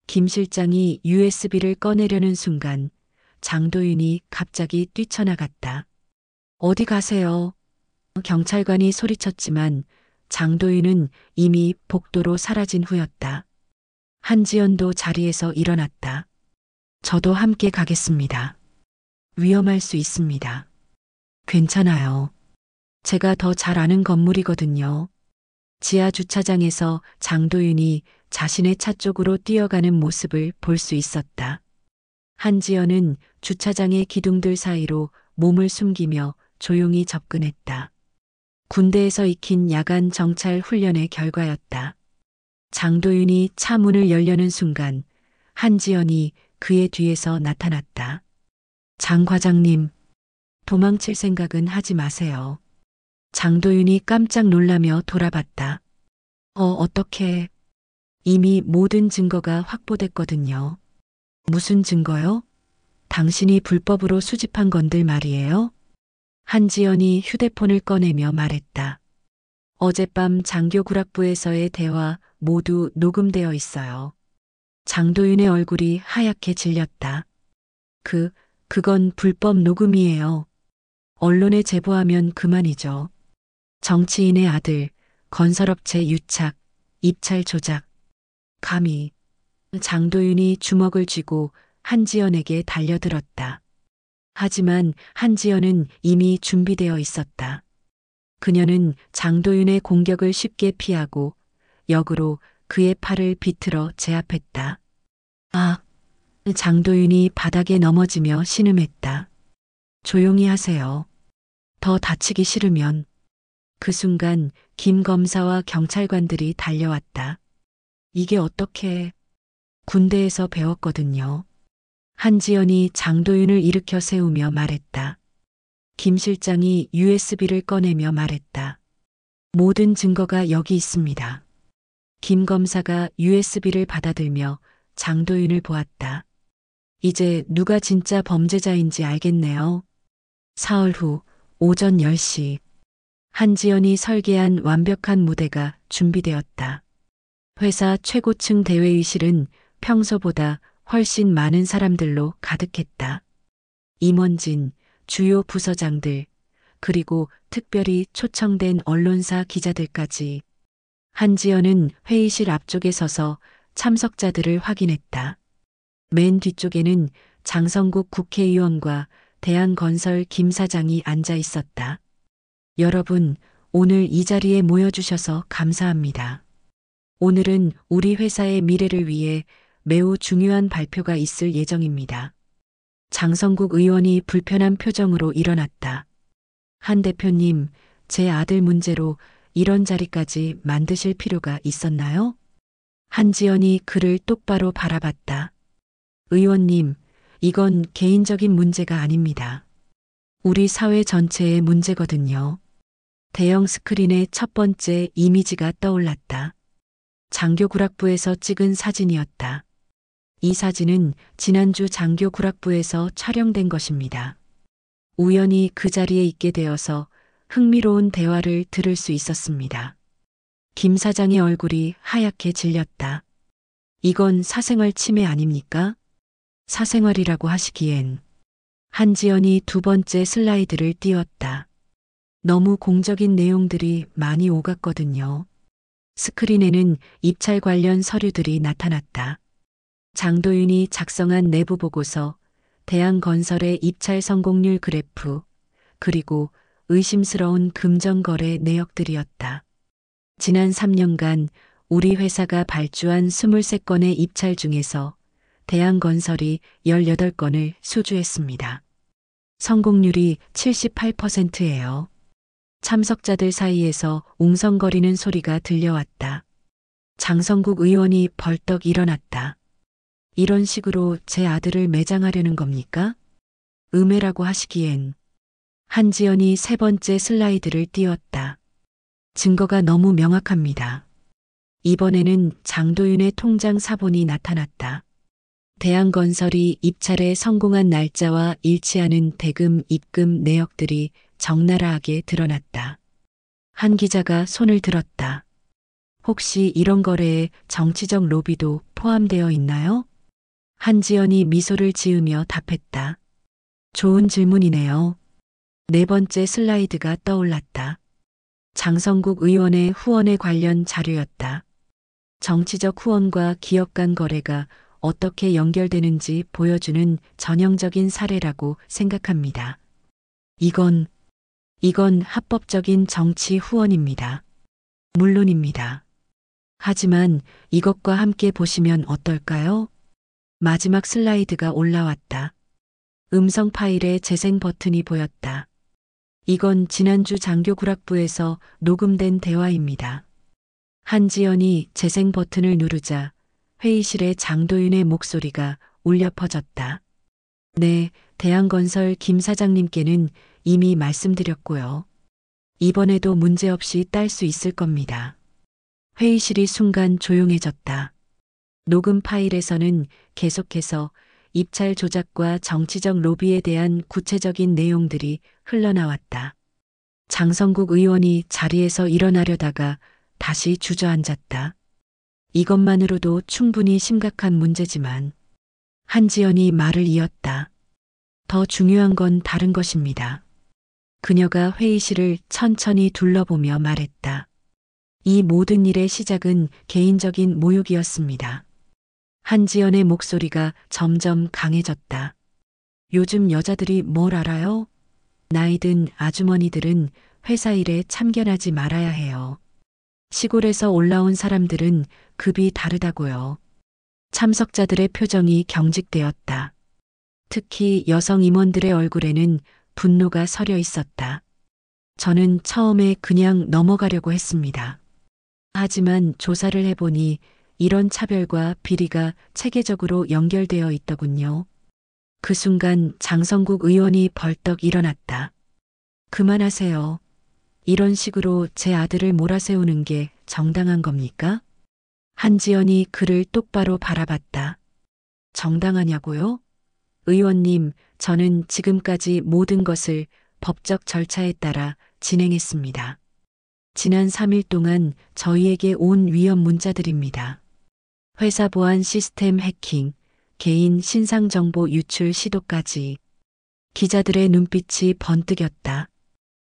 Speaker 1: 김 실장이 USB를 꺼내려는 순간 장도윤이 갑자기 뛰쳐나갔다. 어디 가세요? 경찰관이 소리쳤지만 장도윤은 이미 복도로 사라진 후였다. 한지연도 자리에서 일어났다. 저도 함께 가겠습니다. 위험할 수 있습니다. 괜찮아요. 제가 더 잘 아는 건물이거든요. 지하 주차장에서 장도윤이 자신의 차 쪽으로 뛰어가는 모습을 볼 수 있었다. 한지연은 주차장의 기둥들 사이로 몸을 숨기며 조용히 접근했다. 군대에서 익힌 야간 정찰 훈련의 결과였다. 장도윤이 차 문을 열려는 순간 한지연이 그의 뒤에서 나타났다. 장 과장님, 도망칠 생각은 하지 마세요. 장도윤이 깜짝 놀라며 돌아봤다. 어떻게? 이미 모든 증거가 확보됐거든요. 무슨 증거요? 당신이 불법으로 수집한 건들 말이에요? 한지연이 휴대폰을 꺼내며 말했다. 어젯밤 장교구락부에서의 대화 모두 녹음되어 있어요. 장도윤의 얼굴이 하얗게 질렸다. 그건 불법 녹음이에요. 언론에 제보하면 그만이죠. 정치인의 아들, 건설업체 유착, 입찰 조작. 감히. 장도윤이 주먹을 쥐고 한지연에게 달려들었다. 하지만 한지연은 이미 준비되어 있었다. 그녀는 장도윤의 공격을 쉽게 피하고 역으로 그의 팔을 비틀어 제압했다. 아! 장도윤이 바닥에 넘어지며 신음했다. 조용히 하세요. 더 다치기 싫으면. 그 순간 김 검사와 경찰관들이 달려왔다. 이게 어떻게. 군대에서 배웠거든요. 한지연이 장도윤을 일으켜 세우며 말했다. 김 실장이 USB를 꺼내며 말했다. 모든 증거가 여기 있습니다. 김 검사가 USB를 받아들며 장도윤을 보았다. 이제 누가 진짜 범죄자인지 알겠네요. 사흘 후 오전 10시. 한지연이 설계한 완벽한 무대가 준비되었다. 회사 최고층 대회의실은 평소보다 훨씬 많은 사람들로 가득했다. 임원진, 주요 부서장들, 그리고 특별히 초청된 언론사 기자들까지. 한지연은 회의실 앞쪽에 서서 참석자들을 확인했다. 맨 뒤쪽에는 장성국 국회의원과 대한건설 김 사장이 앉아 있었다. 여러분, 오늘 이 자리에 모여주셔서 감사합니다. 오늘은 우리 회사의 미래를 위해 매우 중요한 발표가 있을 예정입니다. 장성국 의원이 불편한 표정으로 일어났다. 한 대표님, 제 아들 문제로 이런 자리까지 만드실 필요가 있었나요? 한지연이 그를 똑바로 바라봤다. 의원님, 이건 개인적인 문제가 아닙니다. 우리 사회 전체의 문제거든요. 대형 스크린에 첫 번째 이미지가 떠올랐다. 장교구락부에서 찍은 사진이었다. 이 사진은 지난주 장교구락부에서 촬영된 것입니다. 우연히 그 자리에 있게 되어서 흥미로운 대화를 들을 수 있었습니다. 김 사장의 얼굴이 하얗게 질렸다. 이건 사생활 침해 아닙니까? 사생활이라고 하시기엔. 한지연이 두 번째 슬라이드를 띄웠다. 너무 공적인 내용들이 많이 오갔거든요. 스크린에는 입찰 관련 서류들이 나타났다. 장도윤이 작성한 내부 보고서, 대한건설의 입찰 성공률 그래프, 그리고 의심스러운 금전거래 내역들이었다. 지난 3년간 우리 회사가 발주한 23건의 입찰 중에서 대한건설이 18건을 수주했습니다. 성공률이 78%예요. 참석자들 사이에서 웅성거리는 소리가 들려왔다. 장성국 의원이 벌떡 일어났다. 이런 식으로 제 아들을 매장하려는 겁니까? 음해라고 하시기엔. 한지연이 세 번째 슬라이드를 띄웠다. 증거가 너무 명확합니다. 이번에는 장도윤의 통장 사본이 나타났다. 대한건설이 입찰에 성공한 날짜와 일치하는 대금 입금 내역들이 적나라하게 드러났다. 한 기자가 손을 들었다. 혹시 이런 거래에 정치적 로비도 포함되어 있나요? 한지연이 미소를 지으며 답했다. 좋은 질문이네요. 네 번째 슬라이드가 떠올랐다. 장성국 의원의 후원에 관련 자료였다. 정치적 후원과 기업 간 거래가 어떻게 연결되는지 보여주는 전형적인 사례라고 생각합니다. 이건 합법적인 정치 후원입니다. 물론입니다. 하지만 이것과 함께 보시면 어떨까요? 마지막 슬라이드가 올라왔다. 음성 파일에 재생 버튼이 보였다. 이건 지난주 장교구락부에서 녹음된 대화입니다. 한지연이 재생 버튼을 누르자 회의실의 장도윤의 목소리가 울려 퍼졌다. 네, 대한건설 김 사장님께는 이미 말씀드렸고요. 이번에도 문제없이 딸 수 있을 겁니다. 회의실이 순간 조용해졌다. 녹음 파일에서는 계속해서 입찰 조작과 정치적 로비에 대한 구체적인 내용들이 흘러나왔다. 장성국 의원이 자리에서 일어나려다가 다시 주저앉았다. 이것만으로도 충분히 심각한 문제지만 한지연이 말을 이었다. 더 중요한 건 다른 것입니다. 그녀가 회의실을 천천히 둘러보며 말했다. 이 모든 일의 시작은 개인적인 모욕이었습니다. 한지연의 목소리가 점점 강해졌다. 요즘 여자들이 뭘 알아요? 나이든 아주머니들은 회사 일에 참견하지 말아야 해요. 시골에서 올라온 사람들은 급이 다르다고요. 참석자들의 표정이 경직되었다. 특히 여성 임원들의 얼굴에는 분노가 서려 있었다. 저는 처음에 그냥 넘어가려고 했습니다. 하지만 조사를 해보니 이런 차별과 비리가 체계적으로 연결되어 있더군요. 그 순간 장성국 의원이 벌떡 일어났다. 그만하세요. 이런 식으로 제 아들을 몰아세우는 게 정당한 겁니까? 한지연이 그를 똑바로 바라봤다. 정당하냐고요? 의원님, 저는 지금까지 모든 것을 법적 절차에 따라 진행했습니다. 지난 3일 동안 저희에게 온 위험 문자들입니다. 회사 보안 시스템 해킹, 개인 신상 정보 유출 시도까지. 기자들의 눈빛이 번뜩였다.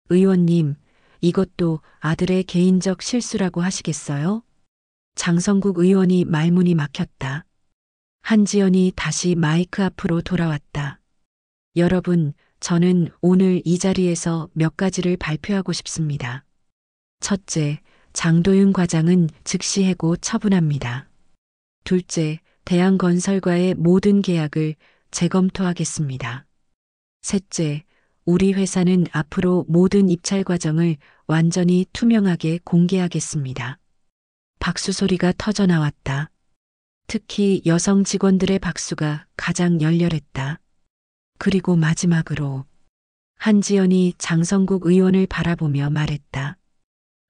Speaker 1: 의원님, 이것도 아들의 개인적 실수라고 하시겠어요? 장성국 의원이 말문이 막혔다. 한지연이 다시 마이크 앞으로 돌아왔다. 여러분, 저는 오늘 이 자리에서 몇 가지를 발표하고 싶습니다. 첫째, 장도윤 과장은 즉시 해고 처분합니다. 둘째, 대한건설과의 모든 계약을 재검토하겠습니다. 셋째, 우리 회사는 앞으로 모든 입찰 과정을 완전히 투명하게 공개하겠습니다. 박수 소리가 터져 나왔다. 특히 여성 직원들의 박수가 가장 열렬했다. 그리고 마지막으로 한지연이 장성국 의원을 바라보며 말했다.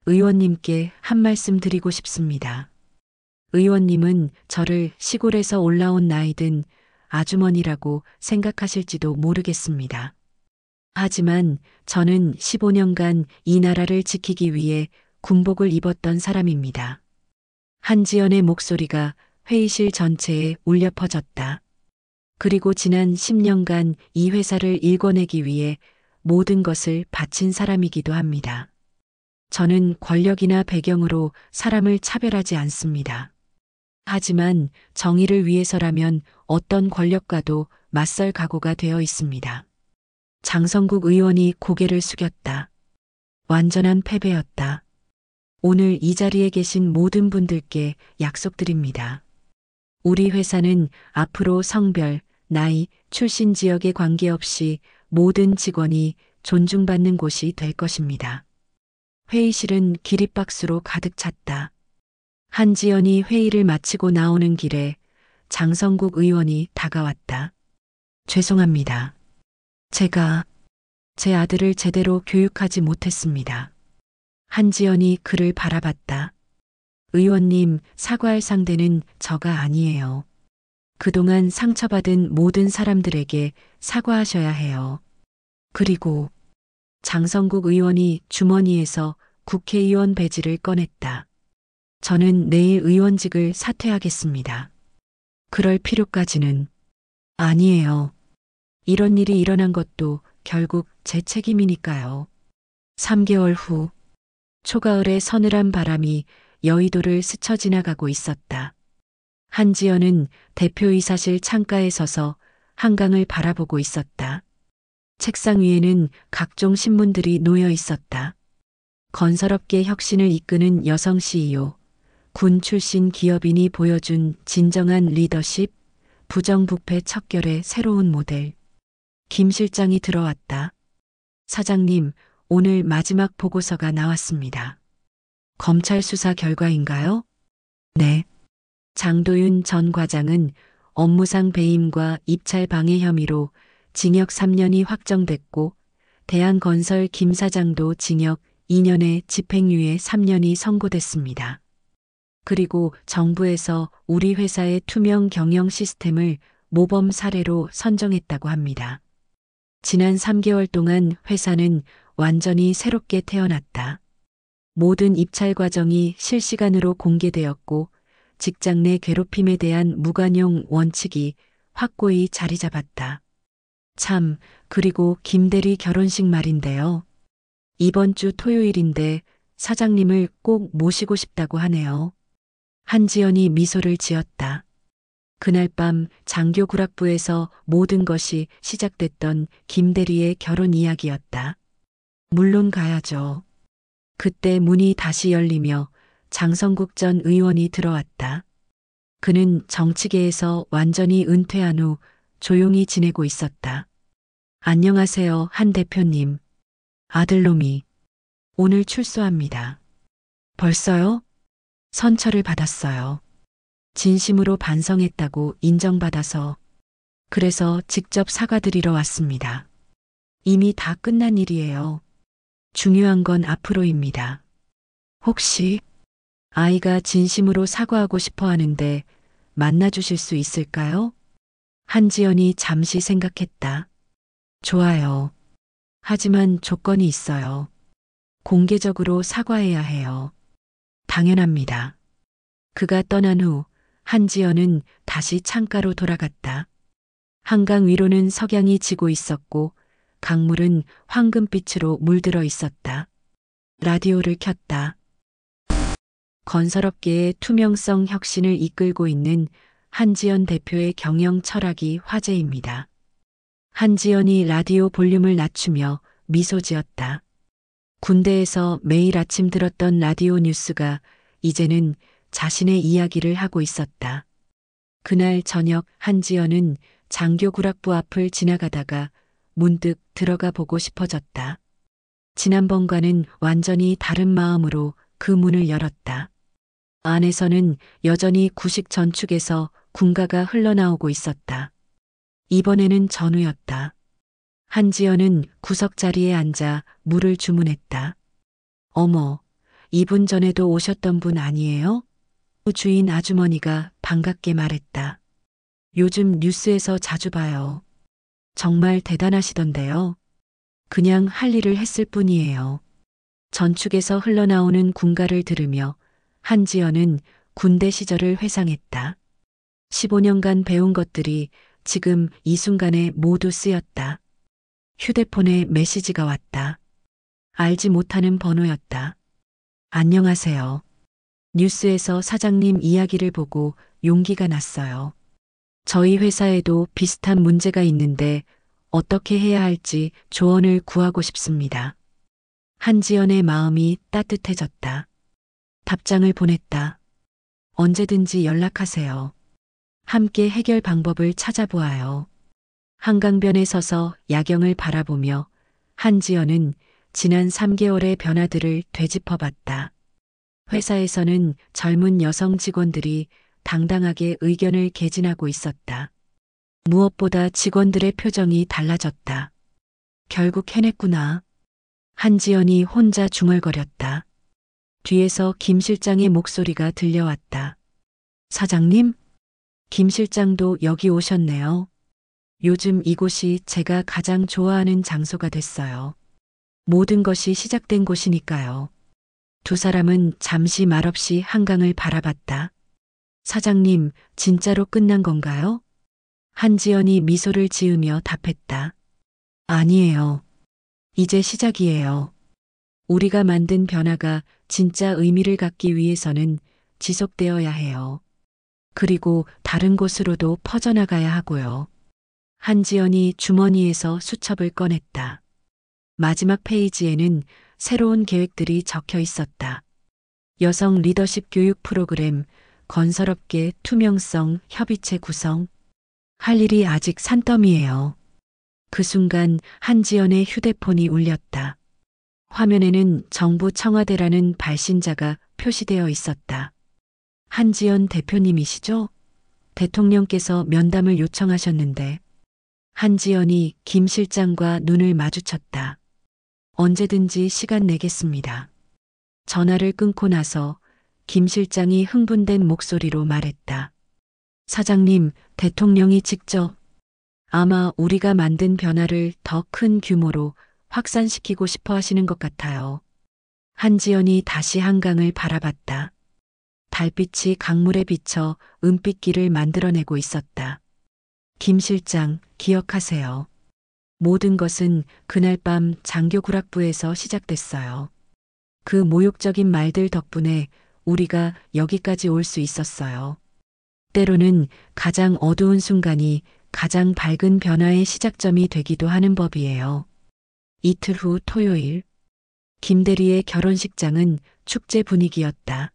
Speaker 1: 의원님께 한 말씀 드리고 싶습니다. 의원님은 저를 시골에서 올라온 나이든 아주머니라고 생각하실지도 모르겠습니다. 하지만 저는 15년간 이 나라를 지키기 위해 군복을 입었던 사람입니다. 한지연의 목소리가 회의실 전체에 울려 퍼졌다. 그리고 지난 10년간 이 회사를 일궈내기 위해 모든 것을 바친 사람이기도 합니다. 저는 권력이나 배경으로 사람을 차별하지 않습니다. 하지만 정의를 위해서라면 어떤 권력과도 맞설 각오가 되어 있습니다. 장성국 의원이 고개를 숙였다. 완전한 패배였다. 오늘 이 자리에 계신 모든 분들께 약속드립니다. 우리 회사는 앞으로 성별, 나이, 출신 지역에 관계없이 모든 직원이 존중받는 곳이 될 것입니다. 회의실은 기립박수로 가득 찼다. 한지연이 회의를 마치고 나오는 길에 장성국 의원이 다가왔다. 죄송합니다. 제가 제 아들을 제대로 교육하지 못했습니다. 한지연이 그를 바라봤다. 의원님, 사과할 상대는 저가 아니에요. 그동안 상처받은 모든 사람들에게 사과하셔야 해요. 그리고 장성국 의원이 주머니에서 국회의원 배지를 꺼냈다. 저는 내일 의원직을 사퇴하겠습니다. 그럴 필요까지는 아니에요. 이런 일이 일어난 것도 결국 제 책임이니까요. 3개월 후 초가을의 서늘한 바람이 여의도를 스쳐 지나가고 있었다. 한지연은 대표이사실 창가에 서서 한강을 바라보고 있었다. 책상 위에는 각종 신문들이 놓여 있었다. 건설업계 혁신을 이끄는 여성 CEO, 군 출신 기업인이 보여준 진정한 리더십, 부정부패 척결의 새로운 모델. 김 실장이 들어왔다. 사장님, 오늘 마지막 보고서가 나왔습니다. 검찰 수사 결과인가요? 네. 장도윤 전 과장은 업무상 배임과 입찰 방해 혐의로 징역 3년이 확정됐고, 대한건설 김 사장도 징역 2년에 집행유예 3년이 선고됐습니다. 그리고 정부에서 우리 회사의 투명 경영 시스템을 모범 사례로 선정했다고 합니다. 지난 3개월 동안 회사는 완전히 새롭게 태어났다. 모든 입찰 과정이 실시간으로 공개되었고 직장 내 괴롭힘에 대한 무관용 원칙이 확고히 자리 잡았다. 참, 그리고 김대리 결혼식 말인데요. 이번 주 토요일인데 사장님을 꼭 모시고 싶다고 하네요. 한지연이 미소를 지었다. 그날 밤 장교구락부에서 모든 것이 시작됐던 김대리의 결혼 이야기였다. 물론 가야죠. 그때 문이 다시 열리며 장성국 전 의원이 들어왔다. 그는 정치계에서 완전히 은퇴한 후 조용히 지내고 있었다. 안녕하세요, 한 대표님. 아들놈이 오늘 출소합니다. 벌써요? 선처를 받았어요. 진심으로 반성했다고 인정받아서. 그래서 직접 사과드리러 왔습니다. 이미 다 끝난 일이에요. 중요한 건 앞으로입니다. 혹시 아이가 진심으로 사과하고 싶어 하는데 만나주실 수 있을까요? 한지연이 잠시 생각했다. 좋아요. 하지만 조건이 있어요. 공개적으로 사과해야 해요. 당연합니다. 그가 떠난 후 한지연은 다시 창가로 돌아갔다. 한강 위로는 석양이 지고 있었고 강물은 황금빛으로 물들어 있었다. 라디오를 켰다. 건설업계의 투명성 혁신을 이끌고 있는 한지연 대표의 경영 철학이 화제입니다. 한지연이 라디오 볼륨을 낮추며 미소 지었다. 군대에서 매일 아침 들었던 라디오 뉴스가 이제는 자신의 이야기를 하고 있었다. 그날 저녁 한지연은 장교구락부 앞을 지나가다가 문득 들어가 보고 싶어졌다. 지난번과는 완전히 다른 마음으로 그 문을 열었다. 안에서는 여전히 구식 전축에서 군가가 흘러나오고 있었다. 이번에는 전우였다. 한지연은 구석 자리에 앉아 물을 주문했다. 어머, 이분 전에도 오셨던 분 아니에요? 주인 아주머니가 반갑게 말했다. 요즘 뉴스에서 자주 봐요. 정말 대단하시던데요. 그냥 할 일을 했을 뿐이에요. 전축에서 흘러나오는 군가를 들으며 한지연은 군대 시절을 회상했다. 15년간 배운 것들이 지금 이 순간에 모두 쓰였다. 휴대폰에 메시지가 왔다. 알지 못하는 번호였다. 안녕하세요. 뉴스에서 사장님 이야기를 보고 용기가 났어요. 저희 회사에도 비슷한 문제가 있는데 어떻게 해야 할지 조언을 구하고 싶습니다. 한지연의 마음이 따뜻해졌다. 답장을 보냈다. 언제든지 연락하세요. 함께 해결 방법을 찾아보아요. 한강변에 서서 야경을 바라보며 한지연은 지난 3개월의 변화들을 되짚어봤다. 회사에서는 젊은 여성 직원들이 당당하게 의견을 개진하고 있었다. 무엇보다 직원들의 표정이 달라졌다. 결국 해냈구나. 한지연이 혼자 중얼거렸다. 뒤에서 김 실장의 목소리가 들려왔다. 사장님? 김 실장도 여기 오셨네요. 요즘 이곳이 제가 가장 좋아하는 장소가 됐어요. 모든 것이 시작된 곳이니까요. 두 사람은 잠시 말없이 한강을 바라봤다. 사장님, 진짜로 끝난 건가요? 한지연이 미소를 지으며 답했다. 아니에요. 이제 시작이에요. 우리가 만든 변화가 진짜 의미를 갖기 위해서는 지속되어야 해요. 그리고 다른 곳으로도 퍼져나가야 하고요. 한지연이 주머니에서 수첩을 꺼냈다. 마지막 페이지에는 새로운 계획들이 적혀 있었다. 여성 리더십 교육 프로그램, 건설업계 투명성 협의체 구성. 할 일이 아직 산더미예요. 그 순간 한지연의 휴대폰이 울렸다. 화면에는 정부 청와대라는 발신자가 표시되어 있었다. 한지연 대표님이시죠? 대통령께서 면담을 요청하셨는데. 한지연이 김 실장과 눈을 마주쳤다. 언제든지 시간 내겠습니다. 전화를 끊고 나서 김 실장이 흥분된 목소리로 말했다. 사장님, 대통령이 직접 아마 우리가 만든 변화를 더 큰 규모로 확산시키고 싶어 하시는 것 같아요. 한지연이 다시 한강을 바라봤다. 달빛이 강물에 비쳐 은빛길을 만들어내고 있었다. 김 실장, 기억하세요. 모든 것은 그날 밤 장교구락부에서 시작됐어요. 그 모욕적인 말들 덕분에 우리가 여기까지 올 수 있었어요. 때로는 가장 어두운 순간이 가장 밝은 변화의 시작점이 되기도 하는 법이에요. 이틀 후 토요일, 김대리의 결혼식장은 축제 분위기였다.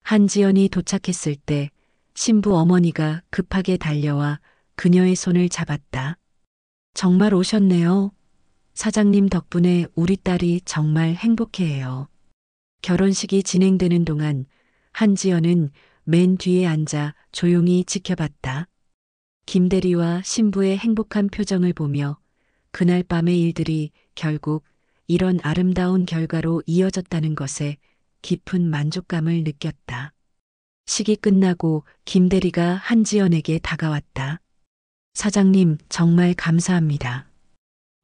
Speaker 1: 한지연이 도착했을 때 신부 어머니가 급하게 달려와 그녀의 손을 잡았다. 정말 오셨네요. 사장님 덕분에 우리 딸이 정말 행복해해요. 결혼식이 진행되는 동안 한지연은 맨 뒤에 앉아 조용히 지켜봤다. 김대리와 신부의 행복한 표정을 보며 그날 밤의 일들이 결국 이런 아름다운 결과로 이어졌다는 것에 깊은 만족감을 느꼈다. 식이 끝나고 김대리가 한지연에게 다가왔다. 사장님, 정말 감사합니다.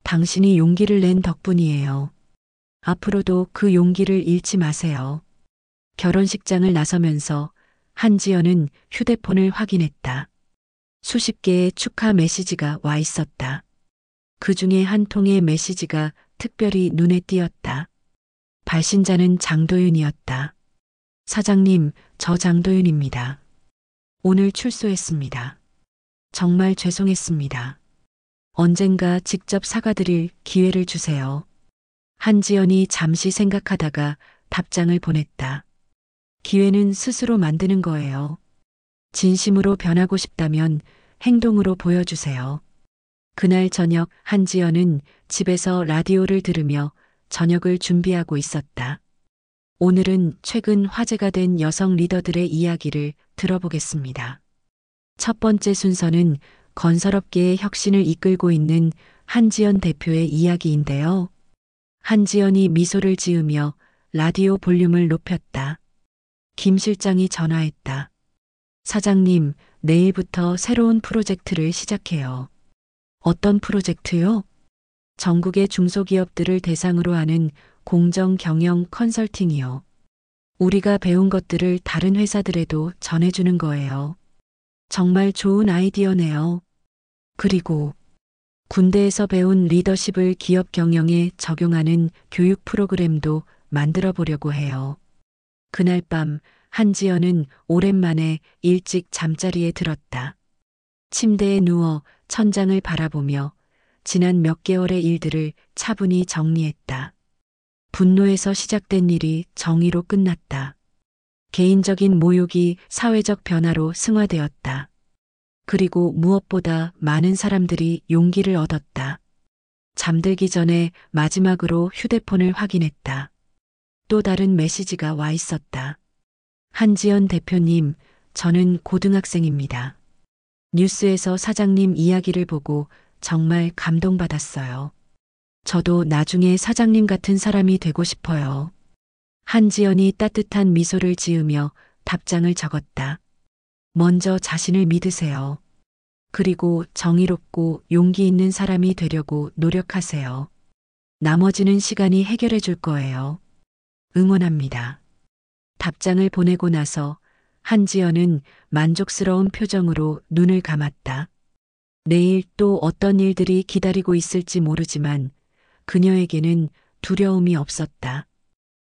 Speaker 1: 당신이 용기를 낸 덕분이에요. 앞으로도 그 용기를 잃지 마세요. 결혼식장을 나서면서 한지연은 휴대폰을 확인했다. 수십 개의 축하 메시지가 와 있었다. 그 중에 한 통의 메시지가 특별히 눈에 띄었다. 발신자는 장도윤이었다. 사장님, 저 장도윤입니다. 오늘 출소했습니다. 정말 죄송했습니다. 언젠가 직접 사과드릴 기회를 주세요. 한지연이 잠시 생각하다가 답장을 보냈다. 기회는 스스로 만드는 거예요. 진심으로 변하고 싶다면 행동으로 보여주세요. 그날 저녁 한지연은 집에서 라디오를 들으며 저녁을 준비하고 있었다. 오늘은 최근 화제가 된 여성 리더들의 이야기를 들어보겠습니다. 첫 번째 순서는 건설업계의 혁신을 이끌고 있는 한지연 대표의 이야기인데요. 한지연이 미소를 지으며 라디오 볼륨을 높였다. 김 실장이 전화했다. 사장님, 내일부터 새로운 프로젝트를 시작해요. 어떤 프로젝트요? 전국의 중소기업들을 대상으로 하는 공정 경영 컨설팅이요. 우리가 배운 것들을 다른 회사들에도 전해주는 거예요. 정말 좋은 아이디어네요. 그리고 군대에서 배운 리더십을 기업 경영에 적용하는 교육 프로그램도 만들어 보려고 해요. 그날 밤 한지연은 오랜만에 일찍 잠자리에 들었다. 침대에 누워 천장을 바라보며 지난 몇 개월의 일들을 차분히 정리했다. 분노에서 시작된 일이 정의로 끝났다. 개인적인 모욕이 사회적 변화로 승화되었다. 그리고 무엇보다 많은 사람들이 용기를 얻었다. 잠들기 전에 마지막으로 휴대폰을 확인했다. 또 다른 메시지가 와 있었다. 한지연 대표님, 저는 고등학생입니다. 뉴스에서 사장님 이야기를 보고 정말 감동받았어요. 저도 나중에 사장님 같은 사람이 되고 싶어요. 한지연이 따뜻한 미소를 지으며 답장을 적었다. 먼저 자신을 믿으세요. 그리고 정의롭고 용기 있는 사람이 되려고 노력하세요. 나머지는 시간이 해결해 줄 거예요. 응원합니다. 답장을 보내고 나서 한지연은 만족스러운 표정으로 눈을 감았다. 내일 또 어떤 일들이 기다리고 있을지 모르지만 그녀에게는 두려움이 없었다.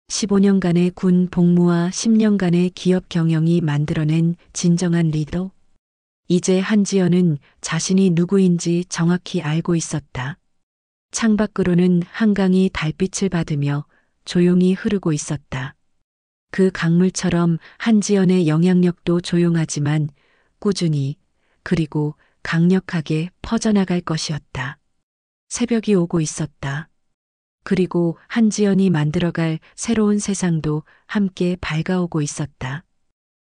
Speaker 1: 15년간의 군 복무와 10년간의 기업 경영이 만들어낸 진정한 리더? 이제 한지연은 자신이 누구인지 정확히 알고 있었다. 창밖으로는 한강이 달빛을 받으며 조용히 흐르고 있었다. 그 강물처럼 한지연의 영향력도 조용하지만 꾸준히 그리고 강력하게 퍼져나갈 것이었다. 새벽이 오고 있었다. 그리고 한지연이 만들어갈 새로운 세상도 함께 밝아오고 있었다.